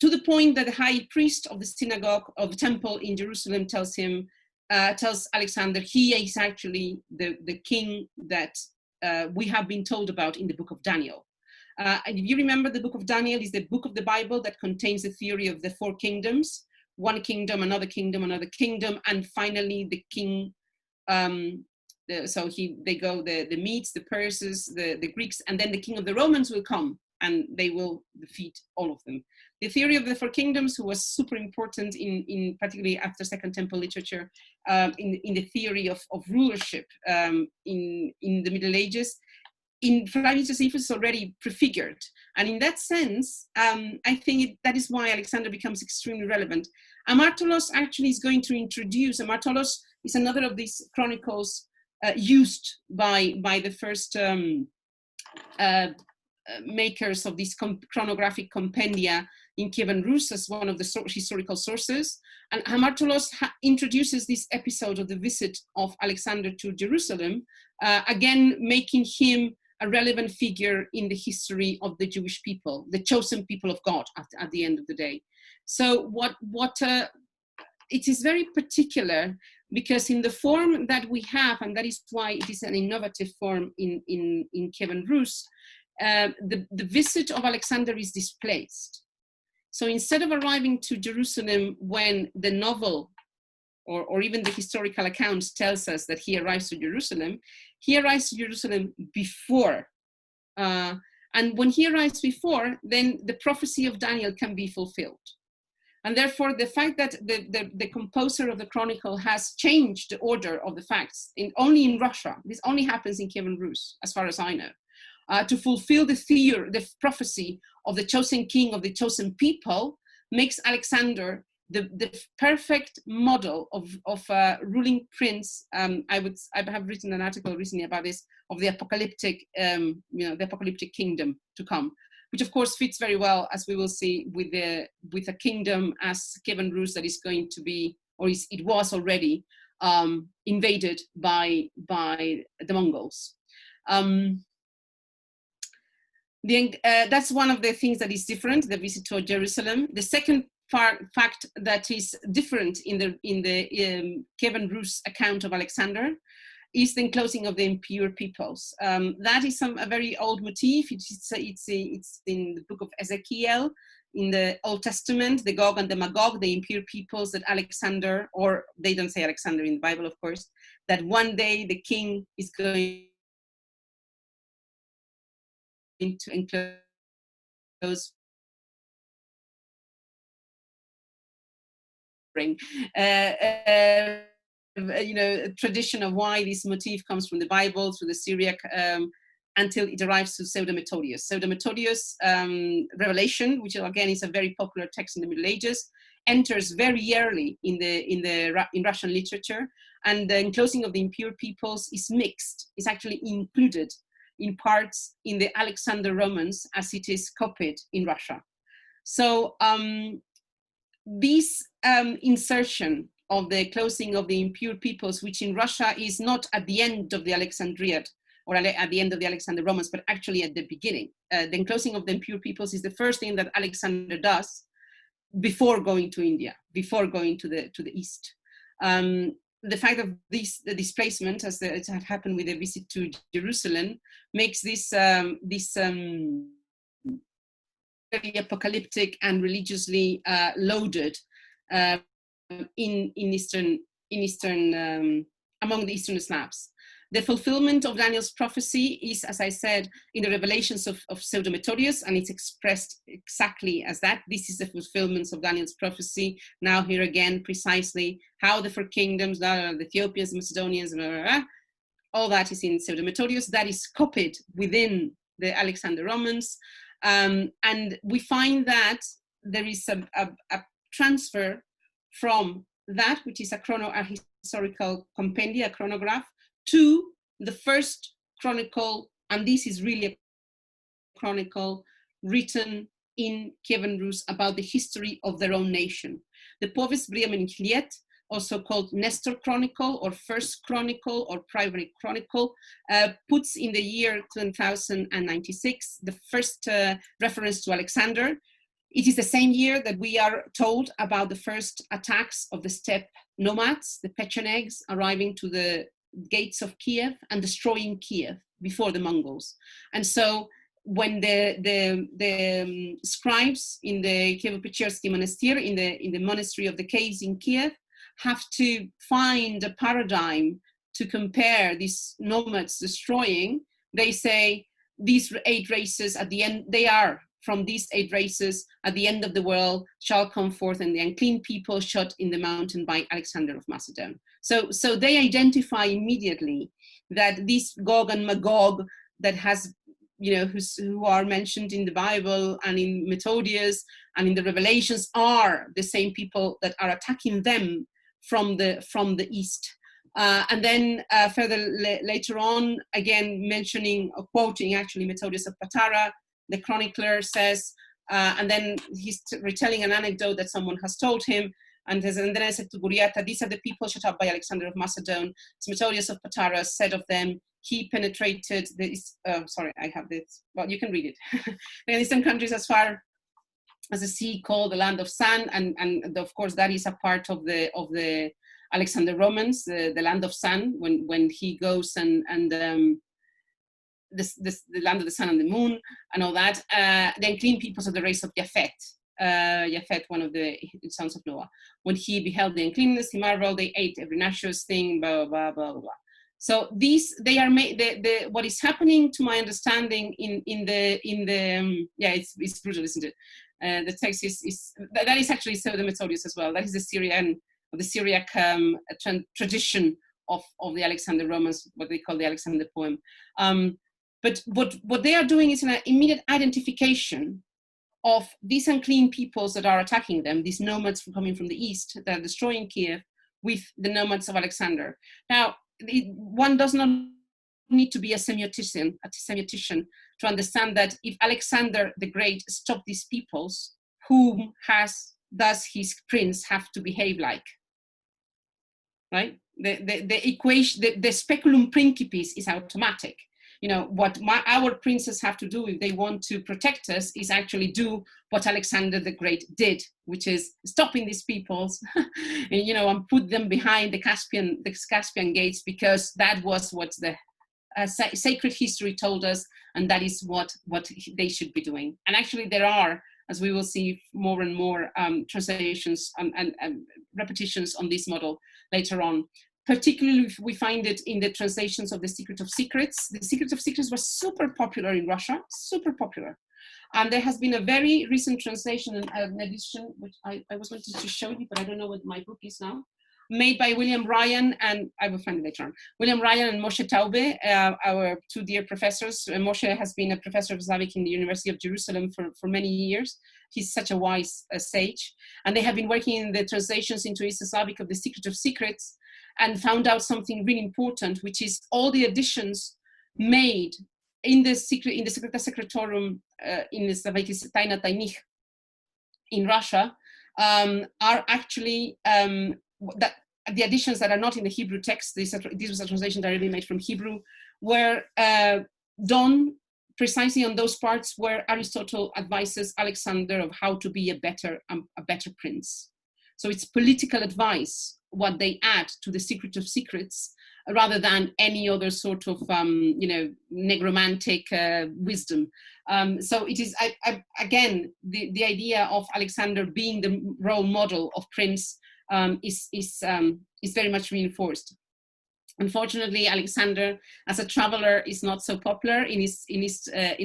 To the point that the high priest of the synagogue of the temple in Jerusalem tells Alexander he is actually the king that we have been told about in the book of Daniel. And if you remember, the book of Daniel is the book of the Bible that contains the theory of the 4 kingdoms, one kingdom, another kingdom, and finally the king. They go the Medes, the Persians, the Greeks, and then the king of the Romans will come and they will defeat all of them. The theory of the 4 kingdoms, who was super important in particularly after Second Temple literature, in the theory of rulership in the Middle Ages, in Flavius Josephus already prefigured. And in that sense, I think that is why Alexander becomes extremely relevant. Amartolos actually is going to introduce, Amartolos is another of these chronicles used by the first makers of these chronographic compendia in Kievan Rus as one of the historical sources. And Amartolos introduces this episode of the visit of Alexander to Jerusalem, again making him a relevant figure in the history of the Jewish people, the chosen people of God at the end of the day. So it is very particular, because in the form that we have, and that is why it is an innovative form in Kievan Rus, the visit of Alexander is displaced. So instead of arriving to Jerusalem when the novel or even the historical accounts tells us that he arrives to Jerusalem, he arrives to Jerusalem before. And when he arrives before, then the prophecy of Daniel can be fulfilled. And therefore, the fact that the composer of the chronicle has changed the order of the facts only in Russia, this only happens in Kievan Rus, as far as I know, to fulfill the prophecy of the chosen king, of the chosen people, makes Alexander the perfect model of a ruling prince. I have written an article recently about this, of the apocalyptic, the apocalyptic kingdom to come, which of course fits very well, as we will see, with a kingdom as Kievan Rus that is going to be, or it was already invaded by the Mongols. That's one of the things that is different, the visit to Jerusalem. The second fact that is different in the Kievan Rus account of Alexander is the enclosing of the impure peoples. That is a very old motif. It's in the book of Ezekiel. in the Old Testament, the Gog and the Magog, the impure peoples that Alexander, or they don't say Alexander in the Bible, of course, that one day the king is going to enclose. Tradition of why this motif comes from the Bible through the Syriac until it arrives to Pseudo-Methodius. Pseudo-Methodius' Revelation, which again is a very popular text in the Middle Ages, enters very early in Russian literature, and the enclosing of the impure peoples is mixed, is actually included in parts in the Alexander Romans as it is copied in Russia. So this insertion of the closing of the impure peoples, which in Russia is not at the end of the Alexandriad or at the end of the Alexander Romans, but actually at the beginning. The enclosing of the impure peoples is the first thing that Alexander does before going to India, before going to the east. The fact of the displacement, as it had happened with the visit to Jerusalem, makes this very apocalyptic and religiously loaded in Eastern among the Eastern Slavs. The fulfillment of Daniel's prophecy is, as I said, in the revelations of Pseudo-Methodius, and it's expressed exactly as that. This is the fulfillment of Daniel's prophecy. Now here again, precisely how the four kingdoms, the Ethiopians, the Macedonians, blah, blah, blah, all that is in Pseudo-Methodius. That is copied within the Alexander Romans. And we find that there is a transfer from that, which is a historical compendia, a chronograph, to the first chronicle, and this is really a chronicle written in Kievan Rus about the history of their own nation. The Povest Briamenikliet, also called Nestor Chronicle or First Chronicle or Primary Chronicle, puts in the year 1096 the first reference to Alexander. It is the same year that we are told about the first attacks of the steppe nomads, the Pechenegs, arriving to the gates of Kiev and destroying Kiev before the Mongols. And so when the scribes in the Kievo-Pechersky Monastery, in the monastery of the caves in Kiev, have to find a paradigm to compare these nomads destroying, they say these 8 races at the end, they are from these 8 races at the end of the world shall come forth, and the unclean people shut in the mountain by Alexander of Macedon. So they identify immediately that this Gog and Magog that has, who are mentioned in the Bible and in Methodius and in the Revelations are the same people that are attacking them from the east. And then further later on, again mentioning, or quoting actually Methodius of Patara, the chronicler says, and then he's retelling an anecdote that someone has told him, and then I said to Guriata, these are the people shut up by Alexander of Macedon. So Methodius of Patara said of them, he penetrated this, sorry, I have this, well, you can read it. In Eastern countries as far as a sea called the land of sand, and of course that is a part of the Alexander Romans, the land of sand, when he goes and the land of the sun and the moon and all that. The unclean peoples of the race of Japhet, one of the sons of Noah. When he beheld the uncleanness, he marveled. They ate every noxious thing. Blah blah blah blah blah. So these, they are made. What is happening, to my understanding, it's brutal, isn't it? The text is that is actually Pseudo-Methodius as well. That is the Syrian or the Syriac tradition of the Alexander Romans, what they call the Alexander poem. But what they are doing is an immediate identification of these unclean peoples that are attacking them, these nomads coming from the east that are destroying Kiev, with the nomads of Alexander. Now, one does not need to be a semiotician to understand that if Alexander the Great stopped these peoples, whom does his prince have to behave like? Right? The equation, the speculum principis is automatic. What our princes have to do if they want to protect us is actually do what Alexander the Great did, which is stopping these peoples, and put them behind the Caspian gates, because that was what the sacred history told us, and that is what they should be doing. And actually there are as we will see more and more translations and repetitions on this model later on. Particularly, we find it in the translations of The Secret of Secrets. The Secret of Secrets was super popular in Russia, super popular. And there has been a very recent translation, an edition, which I was going to show you, but I don't know what my book is now, made by William Ryan, and I will find it later on. William Ryan and Moshe Taube, our two dear professors. Moshe has been a professor of Slavic in the University of Jerusalem for many years. He's such a wise sage. And they have been working in the translations into East Slavic of The Secret of Secrets, and found out something really important, which is all the additions made in the Secreta Secretorum in the Slavic Taina Tainich in Russia are actually that the additions that are not in the Hebrew text. This was a translation directly made from Hebrew, were done precisely on those parts where Aristotle advises Alexander of how to be a better prince. So it's political advice what they add to The Secret of Secrets, rather than any other sort of, necromantic wisdom. So it is, again, the idea of Alexander being the role model of prince is very much reinforced. Unfortunately, Alexander, as a traveler, is not so popular in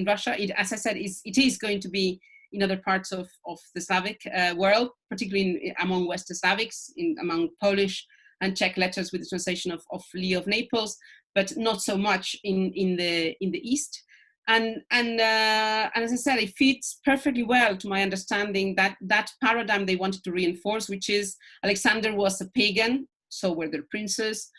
Russia. As I said, it is going to be in other parts of the Slavic world, particularly among West Slavics, among Polish and Czech letters with the translation of Leo of Naples, but not so much in the East. And as I said, it fits perfectly well to my understanding that paradigm they wanted to reinforce, which is Alexander was a pagan, so were their princes.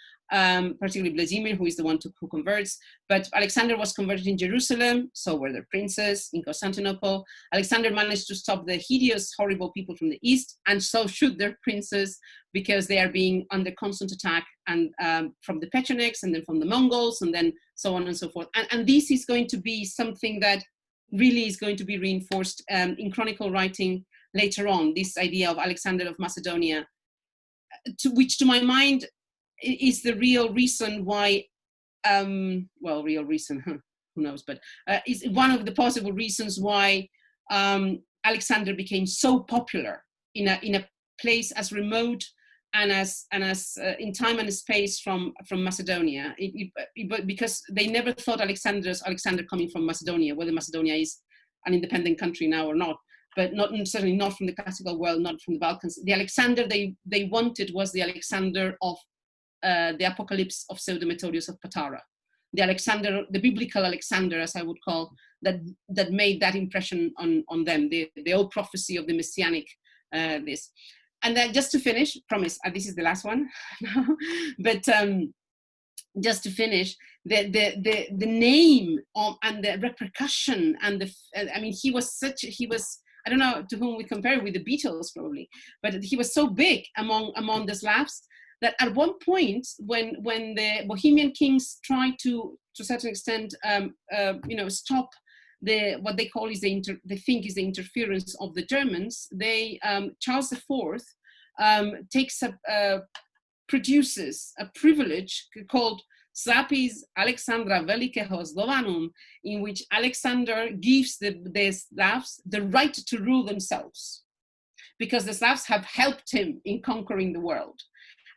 Particularly Vladimir, who is the one who converts. But Alexander was converted in Jerusalem, so were the princes in Constantinople. Alexander managed to stop the hideous, horrible people from the east, and so should their princes, because they are being under constant attack, and from the Pechenegs, and then from the Mongols, and then so on and so forth. And this is going to be something that really is going to be reinforced in chronicle writing later on, this idea of Alexander of Macedonia, which to my mind is the real reason why, real reason, who knows, but is one of the possible reasons why Alexander became so popular in a place as remote and as in time and space from Macedonia, because they never thought Alexander coming from Macedonia, whether Macedonia is an independent country now or not, but certainly not from the classical world, not from the Balkans. The Alexander they wanted was the Alexander of the Apocalypse of Pseudo-Methodius of Patara, the biblical Alexander, as I would call, that made that impression on them, the old prophecy of the Messianic this. And then just to finish, promise, this is the last one, but just to finish, the name and the repercussion and he was, I don't know to whom we compare with the Beatles probably, but he was so big among the Slavs that at one point, when the Bohemian kings tried to a certain extent, stop what they call is the interference of the Germans, Charles IV produces a privilege called Zapis Alexandra Velikeho Slovanum, in which Alexander gives the Slavs the right to rule themselves, because the Slavs have helped him in conquering the world.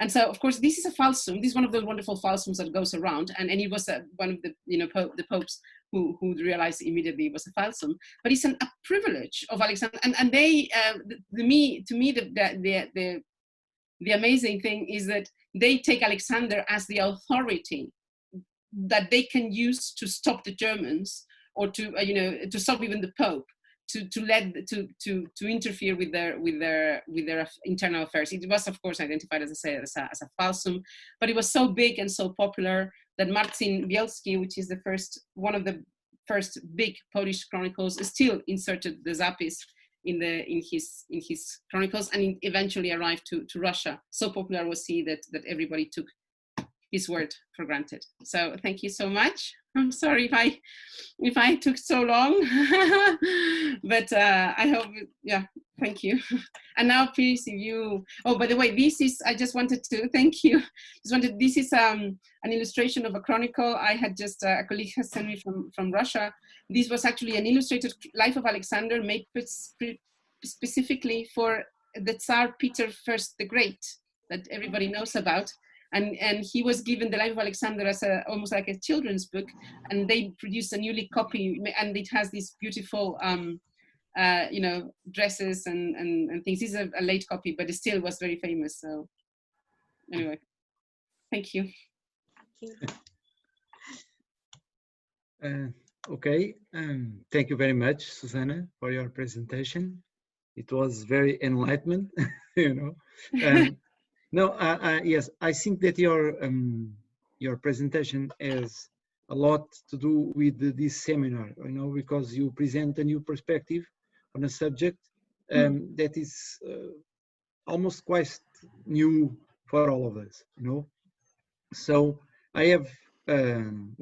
And so, of course, this is a falsum. This is one of those wonderful falsums that goes around, and he was one of the the popes who realized immediately it was a falsum. But it's a privilege of Alexander, and they to me the amazing thing is that they take Alexander as the authority that they can use to stop the Germans, or to stop even the Pope. To interfere with their internal affairs. It was, of course, identified, as I say, as a falsum, but it was so big and so popular that Marcin Bielski, which is one of the first big Polish chronicles, still inserted the Zapis in his chronicles, and it eventually arrived to Russia. So popular was he that everybody took his word for granted. So thank you so much. I'm sorry if I took so long, but I hope, thank you. And now please, if you, oh, by the way, this is, I just wanted to, thank you. This is an illustration of a chronicle I had just, a colleague has sent me from Russia. This was actually an illustrated life of Alexander made specifically for the Tsar Peter I the Great that everybody knows about. And he was given the life of Alexander as almost like a children's book, and they produced a newly copy, and it has these beautiful, you know, dresses and things. This is a late copy, but it still was very famous. So anyway, thank you. Okay, thank you very much, Susana, for your presentation. It was very enlightenment, you know. No, yes, I think that your presentation has a lot to do with this seminar, you know, because you present a new perspective on a subject that is almost quite new for all of us, you know. So I have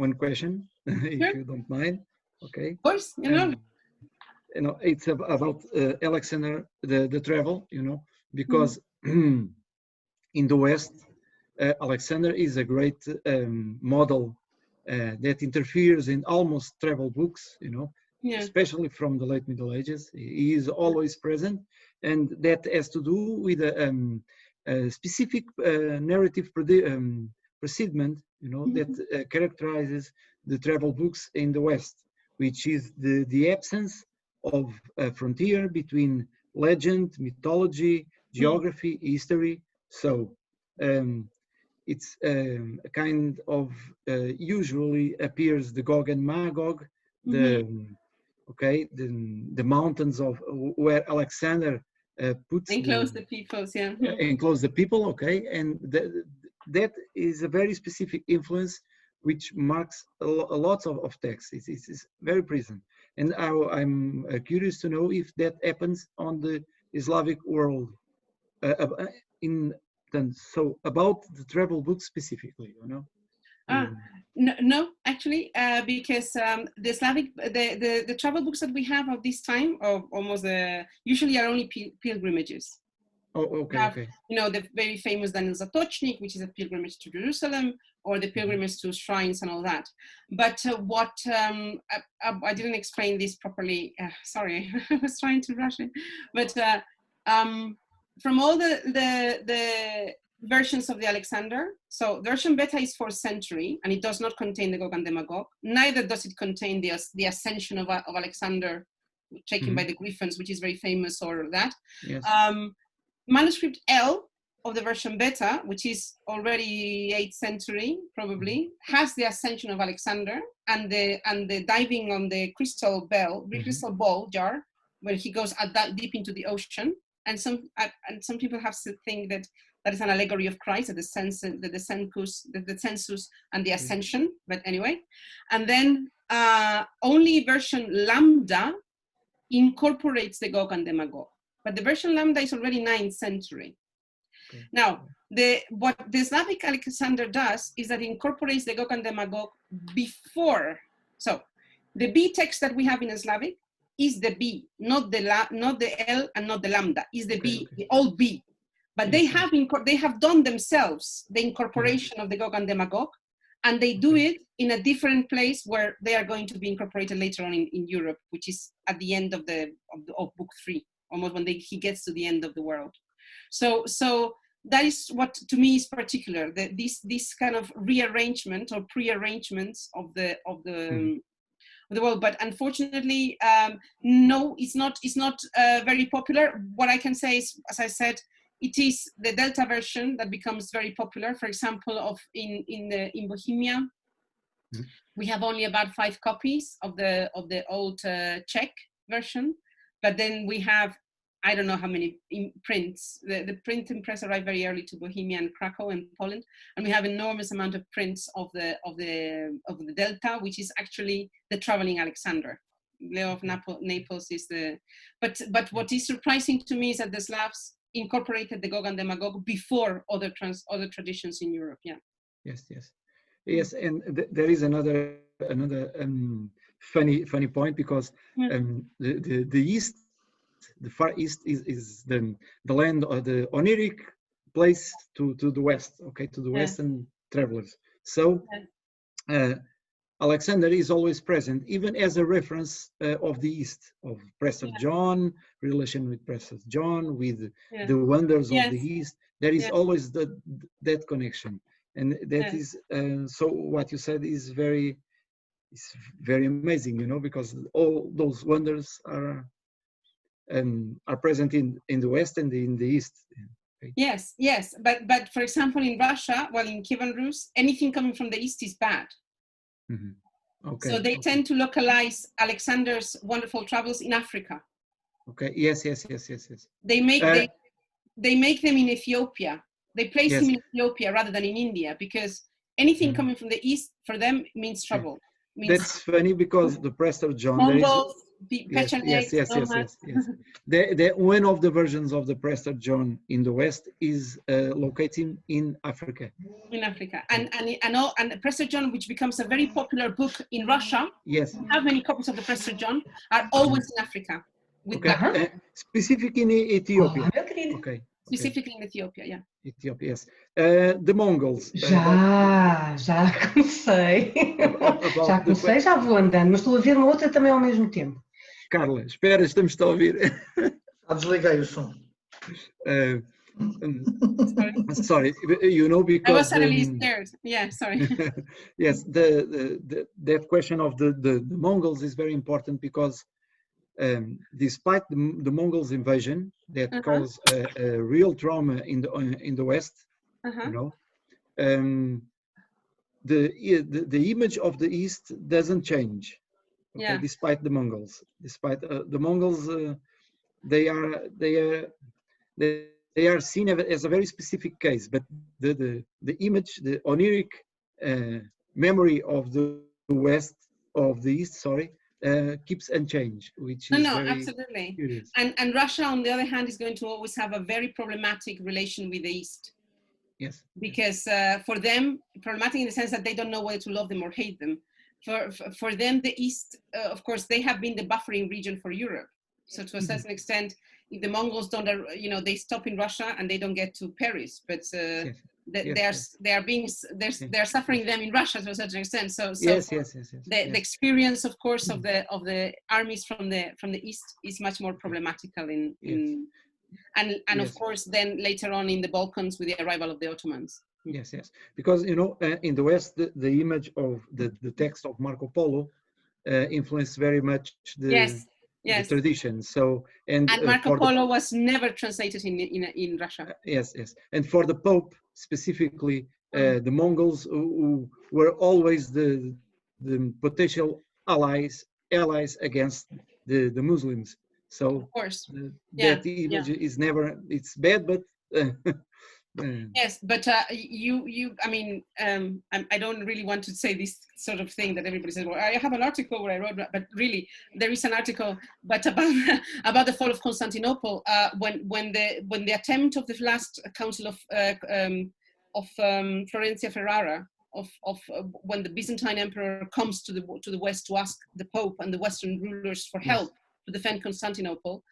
one question, if you don't mind. Okay. Of course, you know, it's about Alexander, the travel, you know, because in the West, Alexander is a great model that interferes in almost travel books, you know, especially from the late Middle Ages. He is always present, and that has to do with a specific narrative precedent, you know, that characterizes the travel books in the West, which is the absence of a frontier between legend, mythology, geography, history. So it's a kind of usually appears the Gog and Magog, the mountains of where Alexander puts enclose the peoples, enclose the people, okay, and that is a very specific influence which marks a lot of texts. It's very present, and I'm curious to know if that happens on the Slavic world. So about the travel books specifically, you know. No, actually, because the Slavic, the travel books that we have of this time, or almost usually are only pilgrimages. Oh, okay, okay. You know, the very famous Daniel Zatochnik, which is a pilgrimage to Jerusalem, or the pilgrimage to shrines and all that. But what I didn't explain this properly. Sorry, I was trying to rush it. But from all the versions of the Alexander, so version beta is 4th century, and it does not contain the Gog and the Magog. Neither does it contain the ascension of Alexander, taken by the Griffins, which is very famous, or that. Yes. Manuscript L of the version beta, which is already 8th century probably, has the ascension of Alexander and the diving on the crystal ball jar, where he goes deep into the ocean. And some people have to think that is an allegory of Christ, the census and the ascension. But anyway, and then only version Lambda incorporates the Gog and the Magog. But the version Lambda is already 9th century. Okay. Now, what the Slavic Alexander does is that it incorporates the Gog and the Magog before. So the B text that we have in Slavic is the B, not the L and not the Lambda, is the B, the old B. But they have done themselves the incorporation of the Gog and the Magog, and they do it in a different place where they are going to be incorporated later on in Europe, which is at the end of book 3. Almost when he gets to the end of the world. So that is what to me is particular, this kind of rearrangement or pre-arrangements of the world. But unfortunately, no, it's not very popular. What I can say is, as I said, it is the Delta version that becomes very popular. For example, in Bohemia, we have only about 5 copies of the old Czech version. But then we have, I don't know how many prints. The printing press arrived very early to Bohemia and Krakow and Poland, and we have enormous amount of prints of the Delta, which is actually the traveling Alexander. Leo of Naples is the. But what is surprising to me is that the Slavs incorporated the Gog and the Magog before other traditions in Europe. Yeah. Yes, and there is another funny point, because the East The Far East is the land of the Oniric place to the west, okay, to the Western travelers. So Alexander is always present, even as a reference of the East, of Prester John, relation with Prester John, with the wonders of the East. There is always that connection, and that is so. What you said is very amazing, you know, because all those wonders are present in the West and in the East. Okay. Yes, but for example, in Russia, well, in Kievan Rus, anything coming from the East is bad. Okay. So they tend to localize Alexander's wonderful travels in Africa. Okay. Yes. They make them in Ethiopia. They place him in Ethiopia rather than in India, because anything coming from the East for them means trouble. That's funny, because the Prester John, Mongols, yes. One of the versions of the Prester John in the West is located in Africa. In Africa, and Prester John, which becomes a very popular book in Russia. Yes. How many copies of the Prester John are always in Africa? Specifically in Ethiopia. Okay. Specifically in Ethiopia, Ethiopia, yes. The Mongols. Já comecei. Já vou andando, mas estou a ver uma outra também ao mesmo tempo. Carla, espera, estamos-te a ouvir. Desliguei o som. Sorry, you know, because I was suddenly scared. Yeah, sorry. Yes, that question of the Mongols is very important, because despite the Mongols' invasion that caused a real trauma in the West, you know, the image of the East doesn't change. Okay, despite the Mongols, the Mongols, they are seen as a very specific case, but the image, the Oniric memory of the West, of the East, keeps unchanged, which is very absolutely curious. And Russia, on the other hand, is going to always have a very problematic relation with the East. Yes, because for them, problematic in the sense that they don't know whether to love them or hate them. For them, the East, of course, they have been the buffering region for Europe. So to a certain extent, if the Mongols don't, you know, they stop in Russia and they don't get to Paris, but they're suffering them in Russia to a certain extent. So the experience, of course, of the armies from the East is much more problematical and of course then later on in the Balkans with the arrival of the Ottomans. Yes, because, you know, in the West, the image of the text of Marco Polo influenced very much the tradition. So and Marco Polo was never translated in Russia. Yes, and for the Pope specifically, the Mongols who were always the potential allies against the Muslims. So of course, that image is never, it's bad, but yes, but I mean, I don't really want to say this sort of thing that everybody says, well, I have an article where I wrote, but really there is an article, but about the fall of Constantinople, when the attempt of the last council of Florencia Ferrara, of when the Byzantine emperor comes to the West to ask the Pope and the Western rulers for help to defend Constantinople,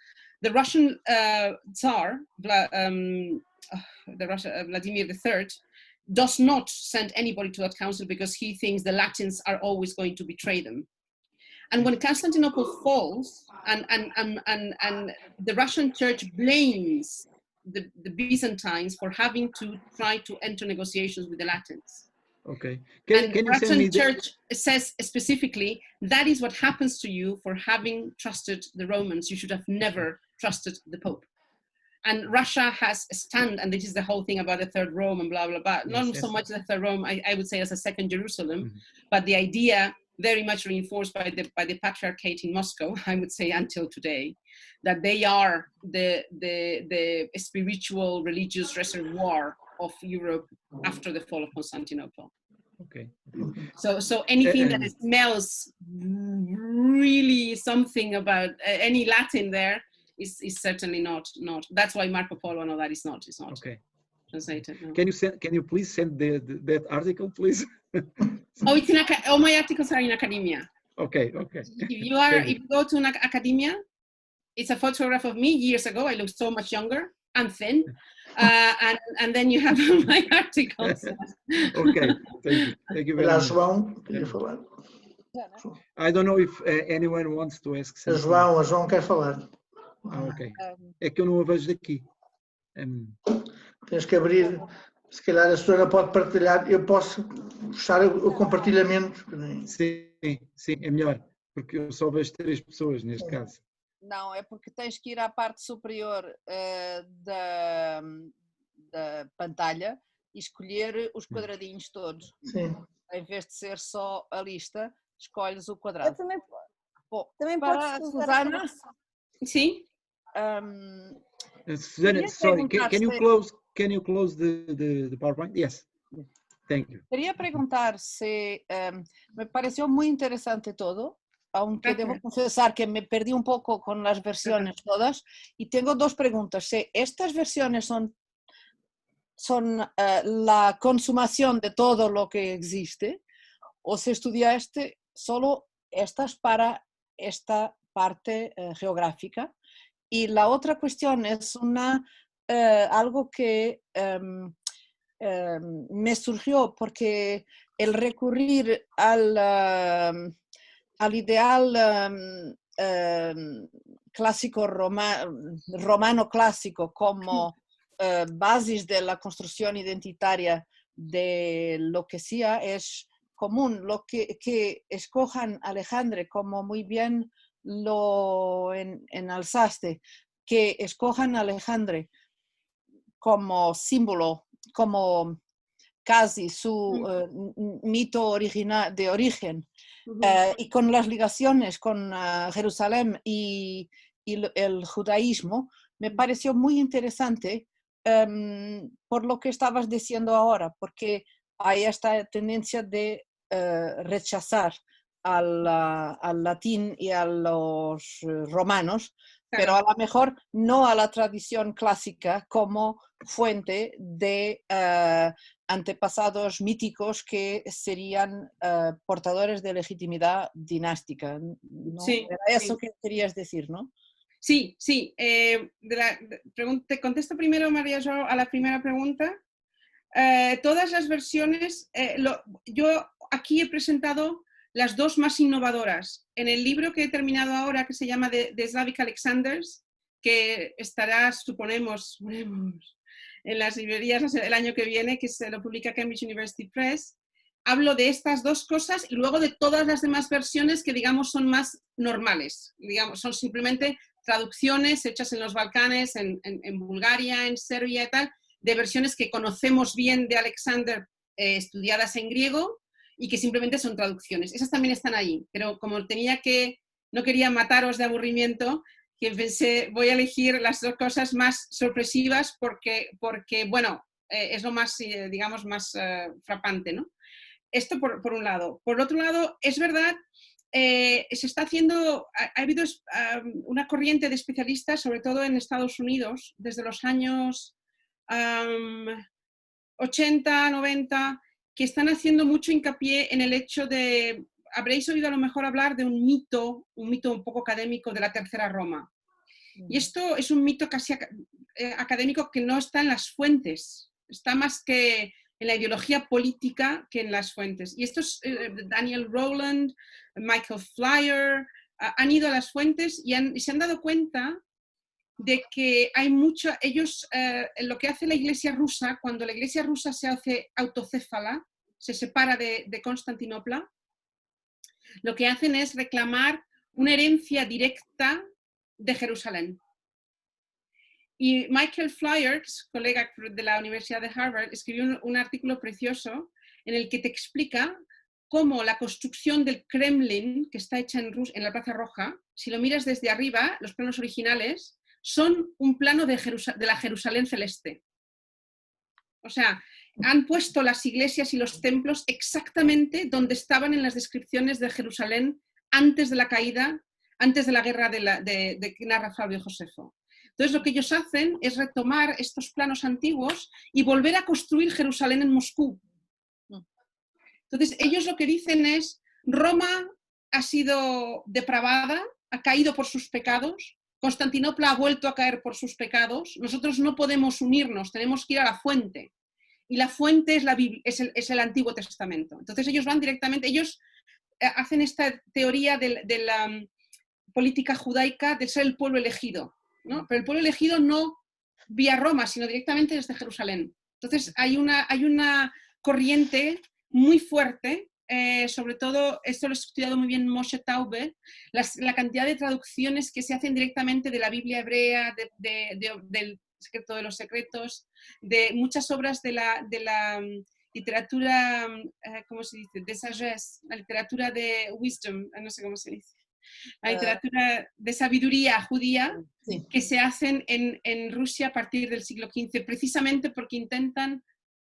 the Russian Tsar, Vladimir III, does not send anybody to that council because he thinks the Latins are always going to betray them. And when Constantinople falls, and the Russian Church blames the Byzantines for having to try to enter negotiations with the Latins. Okay. And the Russian Church says specifically, that is what happens to you for having trusted the Romans. You should have never trusted the Pope. And Russia has a stand, and this is the whole thing about the Third Rome and blah, blah, blah. Not so much the Third Rome, I would say, as a second Jerusalem, but the idea very much reinforced by the Patriarchate in Moscow, I would say until today, that they are the spiritual, religious reservoir of Europe after the fall of Constantinople. Okay. So anything that smells really something about any Latin there is certainly not. That's why Marco Polo and all that is not okay. translated. No. Can you please send that article, please? It's all my articles are in academia. Okay. If you go to an academia, it's a photograph of me years ago. I look so much younger and thin. And then you have my articles. Okay, thank you very much. João queria falar. I don't know if anyone wants to ask A something. João quer falar. Ok. É que eu não a vejo daqui. Tens que abrir, se calhar a Susana pode partilhar, eu posso puxar o compartilhamento. Sim, é melhor, porque eu só vejo 3 pessoas neste caso. Não, é porque tens que ir à parte superior da pantalha e escolher os quadradinhos todos. Sim. Em vez de ser só a lista, escolhes o quadrado. Também para podes a Susana. Sim. Susana, sorry, can you close the PowerPoint? Yes. Thank you. Queria perguntar se me pareció muy interesante todo, aunque debo confesar que me perdí un poco con las versiones todas, y tengo 2 preguntas. Si estas versiones son la consumación de todo lo que existe, o se estudiaste solo estas para esta parte geográfica. Y la otra cuestión es algo que me surgió porque el recurrir al ideal clásico romano clásico como basis de la construcción identitaria de lo que sea es común. Lo que escojan Alejandre, como muy bien lo enalzaste, que escojan Alejandre como símbolo, como casi su mito original de origen, y con las ligaciones con Jerusalén y el judaísmo, me pareció muy interesante por lo que estabas diciendo ahora, porque hay esta tendencia de rechazar al latín y a los romanos, pero a lo mejor no a la tradición clásica como fuente de antepasados míticos que serían portadores de legitimidad dinástica, ¿no? Sí, Era eso que querías decir, ¿no? Sí. Te contesto primero, María Jo, a la primera pregunta. Todas las versiones, yo aquí he presentado las 2 más innovadoras. En el libro que he terminado ahora, que se llama The Slavic Alexanders, que estará, suponemos, en las librerías el año que viene, que se lo publica Cambridge University Press, hablo de estas 2 cosas y luego de todas las demás versiones que, digamos, son más normales. Digamos, son simplemente traducciones hechas en los Balcanes, en Bulgaria, en Serbia y tal, de versiones que conocemos bien de Alexander, estudiadas en griego, y que simplemente son traducciones. Esas también están ahí, pero como no quería mataros de aburrimiento, que pensé, voy a elegir las 2 cosas más sorpresivas porque bueno, es lo más, digamos, más frapante, ¿no? Esto por un lado. Por otro lado, es verdad, se está haciendo, ha habido una corriente de especialistas, sobre todo en Estados Unidos, desde los años 80, 90, que están haciendo mucho hincapié en el hecho de, habréis oído a lo mejor hablar de un mito un poco académico de la Tercera Roma. Y esto es un mito casi académico que no está en las fuentes, está más que en la ideología política que en las fuentes. Y estos, Daniel Rowland, Michael Flyer, han ido a las fuentes y se han dado cuenta de que hay mucho, ellos, lo que hace la Iglesia rusa, cuando la Iglesia rusa se hace autocéfala, se separa de Constantinopla, lo que hacen es reclamar una herencia directa de Jerusalén. Y Michael Flyer, colega de la Universidad de Harvard, escribió un artículo precioso en el que te explica cómo la construcción del Kremlin, que está hecha en la Plaza Roja, si lo miras desde arriba, los planos originales, son un plano de la Jerusalén celeste. O sea, han puesto las iglesias y los templos exactamente donde estaban en las descripciones de Jerusalén antes de la caída, antes de la guerra que narra Flavio Josefo. Entonces lo que ellos hacen es retomar estos planos antiguos y volver a construir Jerusalén en Moscú. Entonces ellos lo que dicen es, Roma ha sido depravada, ha caído por sus pecados, Constantinopla ha vuelto a caer por sus pecados, nosotros no podemos unirnos, tenemos que ir a la fuente. Y la fuente es, es el Antiguo Testamento. Entonces ellos van directamente, ellos hacen esta teoría de la política judaica de ser el pueblo elegido, ¿no? Pero el pueblo elegido no vía Roma, sino directamente desde Jerusalén. Entonces hay una corriente muy fuerte, sobre todo, esto lo he estudiado muy bien Moshe Taube, la cantidad de traducciones que se hacen directamente de la Biblia hebrea, del Secreto de los Secretos, de muchas obras de la literatura, ¿cómo se dice? De sagesse, la literatura de wisdom, no sé cómo se dice. La literatura de sabiduría judía, sí, que se hacen en Rusia a partir del siglo XV, precisamente porque intentan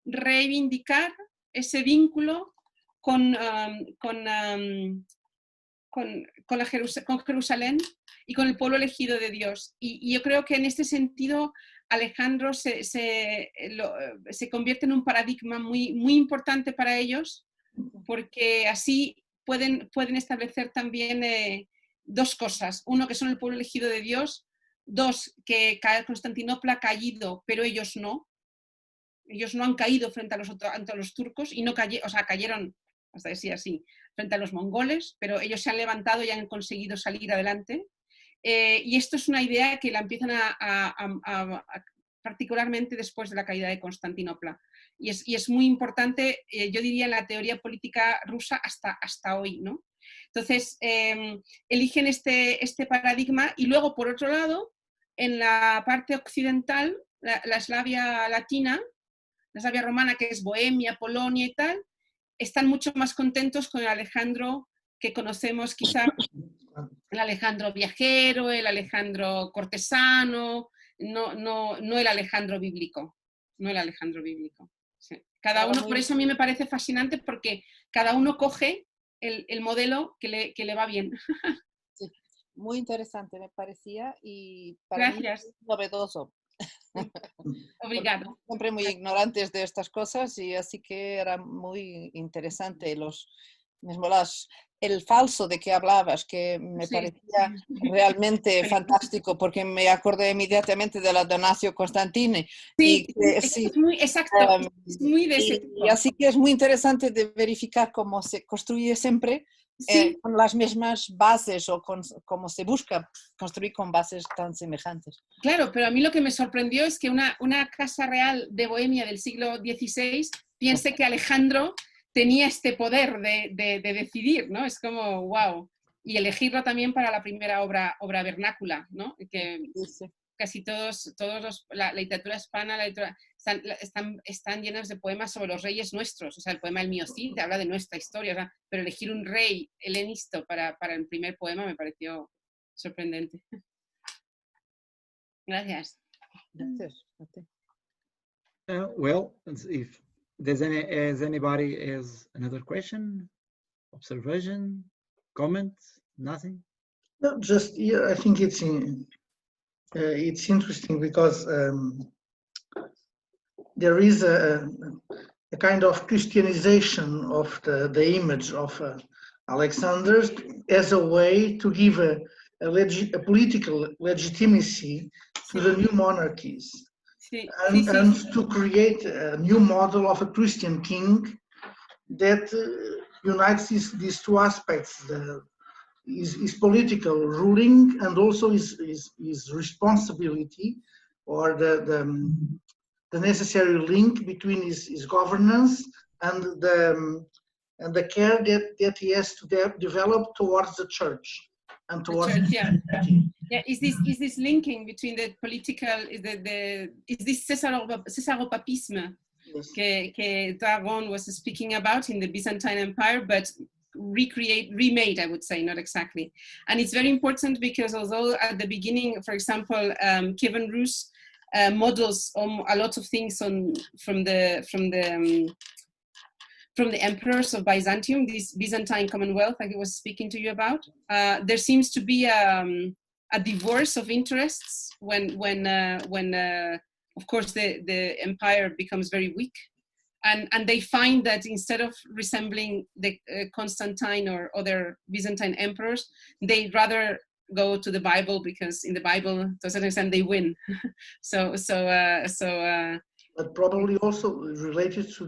reivindicar ese vínculo con Jerusalén y con el pueblo elegido de Dios. Y yo creo que en este sentido Alejandro se convierte en un paradigma muy, muy importante para ellos, porque así pueden establecer también dos cosas. Uno, que son el pueblo elegido de Dios. Dos, que Constantinopla ha caído, pero ellos no. Ellos no han caído frente a los turcos y no cayeron, hasta decir así, frente a los mongoles, pero ellos se han levantado y han conseguido salir adelante. Y esto es una idea que la empiezan particularmente después de la caída de Constantinopla. Y es muy importante, yo diría, en la teoría política rusa hasta hoy, ¿no? Entonces, eligen este paradigma y luego, por otro lado, en la parte occidental, la Eslavia latina, la Eslavia romana, que es Bohemia, Polonia y tal, están mucho más contentos con el Alejandro que conocemos quizá, el Alejandro viajero, el Alejandro cortesano, no el Alejandro bíblico, no el Alejandro bíblico. Sí. Cada uno, por eso a mí me parece fascinante, porque cada uno coge el modelo que le va bien. Sí, muy interesante me parecía y para mí es novedoso. Obrigado. Siempre muy ignorantes de estas cosas y así que era muy interesante el falso de que hablabas, que me parecía realmente fantástico, porque me acordé inmediatamente de la Donatio Constantini. Sí, es muy exacto, es muy de ese tipo. Y así que es muy interesante de verificar cómo se construye siempre con las mismas bases o cómo se busca construir con bases tan semejantes. Claro, pero a mí lo que me sorprendió es que una casa real de Bohemia del siglo XVI piense que Alejandro tenía este poder de decidir, ¿no? Es como, wow. Y elegirlo también para la primera obra vernácula, ¿no? Que casi la literatura hispana, están llenas de poemas sobre los reyes nuestros. O sea, el poema El Miocid habla de nuestra historia, o sea, pero elegir un rey helenista para el primer poema me pareció sorprendente. Gracias. Gracias. Well, if there's anybody has another question, observation, comment, nothing? No, just I think it's interesting because there is a kind of Christianization of the image of Alexander as a way to give a political legitimacy to the new monarchies, and to create a new model of a Christian king that unites these two aspects, his political ruling and also his responsibility, or the necessary link between his governance and the care that he has to develop towards the church and towards the church, yeah. Is this linking between the political, is this Caesaropapisme, yes, que Dragon was speaking about in the Byzantine Empire, but remade, I would say, not exactly. And it's very important because although at the beginning, for example, Kievan Rus models a lot of things from the emperors of Byzantium, this Byzantine Commonwealth like I was speaking to you about, there seems to be a divorce of interests when of course the empire becomes very weak, and they find that instead of resembling the Constantine or other Byzantine emperors, they rather go to the Bible, because in the Bible, to a certain extent, they win. But probably also related to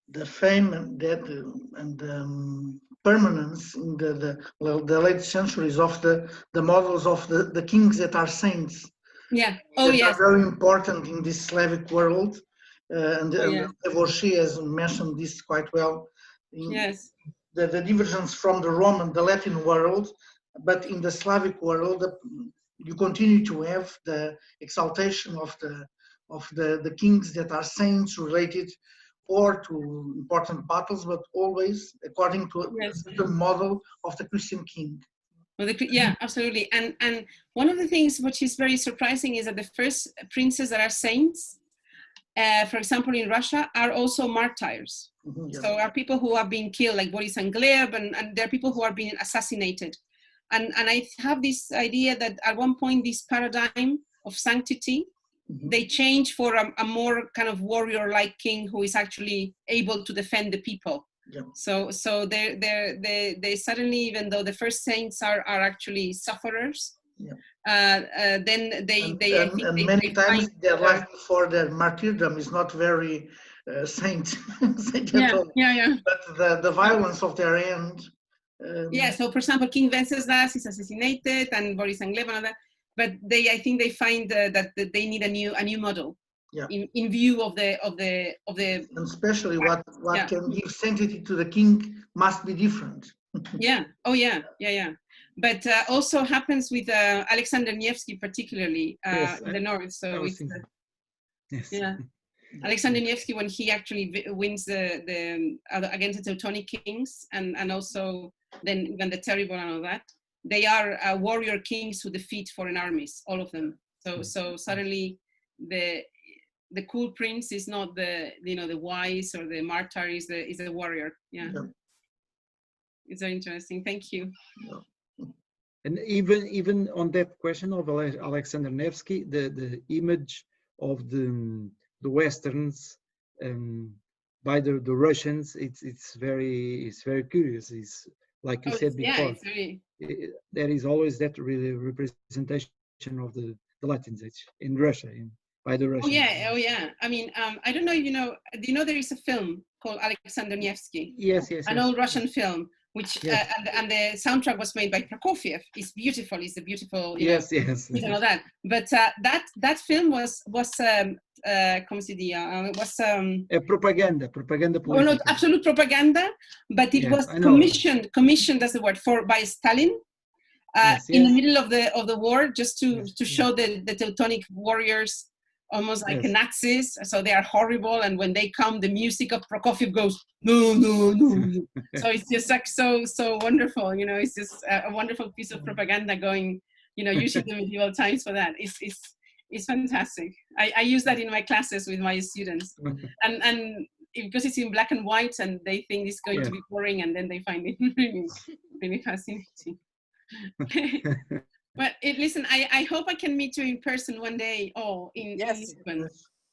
the fame and that and permanence in the late centuries of the models of the kings that are saints. Yeah. Oh, that yes. are very important in this Slavic world, and yes. EPHE has mentioned this quite well. Yes. The divergence from the Roman, the Latin world, but in the Slavic world, you continue to have the exaltation of the kings that are saints related or to important battles, but always according to the model of the Christian king. Well, yeah, absolutely. And one of the things which is very surprising is that the first princes that are saints, for example, in Russia, are also martyrs. Yeah. So are people who are being killed, like Boris and Gleb, and there are people who are being assassinated. And I have this idea that at one point, this paradigm of sanctity, they change for a more kind of warrior-like king who is actually able to defend the people. Yeah. So they suddenly, even though the first saints are actually sufferers, then they many times their life before their martyrdom is not very saint at all. But the violence of their end. So for example, King Wenceslas is assassinated, and Boris and Gleb and all that. But I think they find that they need a new model. Yeah. In view of the and especially what can give sanctity to the king must be different. Yeah. Oh yeah. But also happens with Alexander Nevsky, particularly in the north. So it's Alexander Nevsky, when he actually wins the against the Teutonic kings, and also then even the Terrible and all that, they are warrior kings who defeat foreign armies, all of them. So suddenly the cool prince is not the wise or the martyr, is the warrior. Yeah. It's very interesting. Thank you. And even on that question of Alexander Nevsky, the image of the Westerns by the Russians, it's very curious. It's like you said before. There is always that really representation of the Latins in Russia, by the Russians. Oh yeah. I mean, I don't know. Do you know there is a film called Alexander Nevsky? Yes. An old Russian film, which and the soundtrack was made by Prokofiev. It's beautiful. It's a beautiful. Yes. You know that. But that film was come si dia? Was propaganda. Oh no, absolute propaganda. But it was commissioned. That's the word by Stalin. In the middle of the war, just to show the Teutonic warriors almost like Nazis. So they are horrible, and when they come, the music of Prokofiev goes no. So it's just like so wonderful. It's just a wonderful piece of propaganda going. Using the medieval times for that. It's fantastic. I use that in my classes with my students, and because it's in black and white, and they think it's going to be boring, and then they find it really, really fascinating. But listen, I hope I can meet you in person one day, in Lisbon,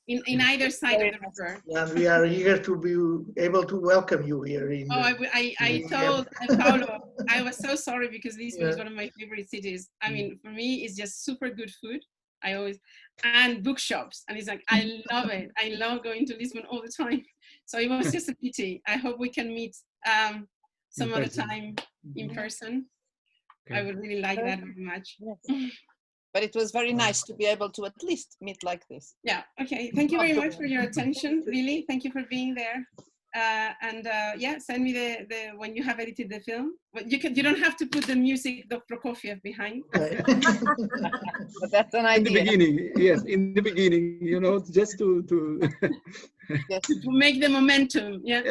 in either side of the river. And we are eager to be able to welcome you here. I told Paulo, I was so sorry because Lisbon is one of my favorite cities. I mean, for me, it's just super good food. And bookshops, and it's like, I love it. I love going to Lisbon all the time. So it was just a pity. I hope we can meet some other time in person. I would really like that very much. Yes. But it was very nice to be able to at least meet like this. Yeah, okay. Thank you very much for your attention, really. Thank you for being there. Send me the when you have edited the film. But you don't have to put the music of Prokofiev behind. But that's an idea. In the beginning, just to to make the momentum. Yes.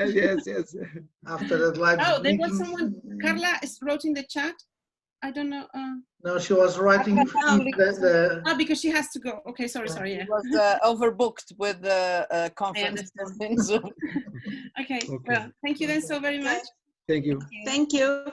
After that live. Oh, there was someone. Carla wrote in the chat. I don't know. No, she was writing because she has to go. Okay, sorry. Yeah. She was overbooked with the conference in Zoom. Okay. Well, thank you then so very much. Thank you. Thank you.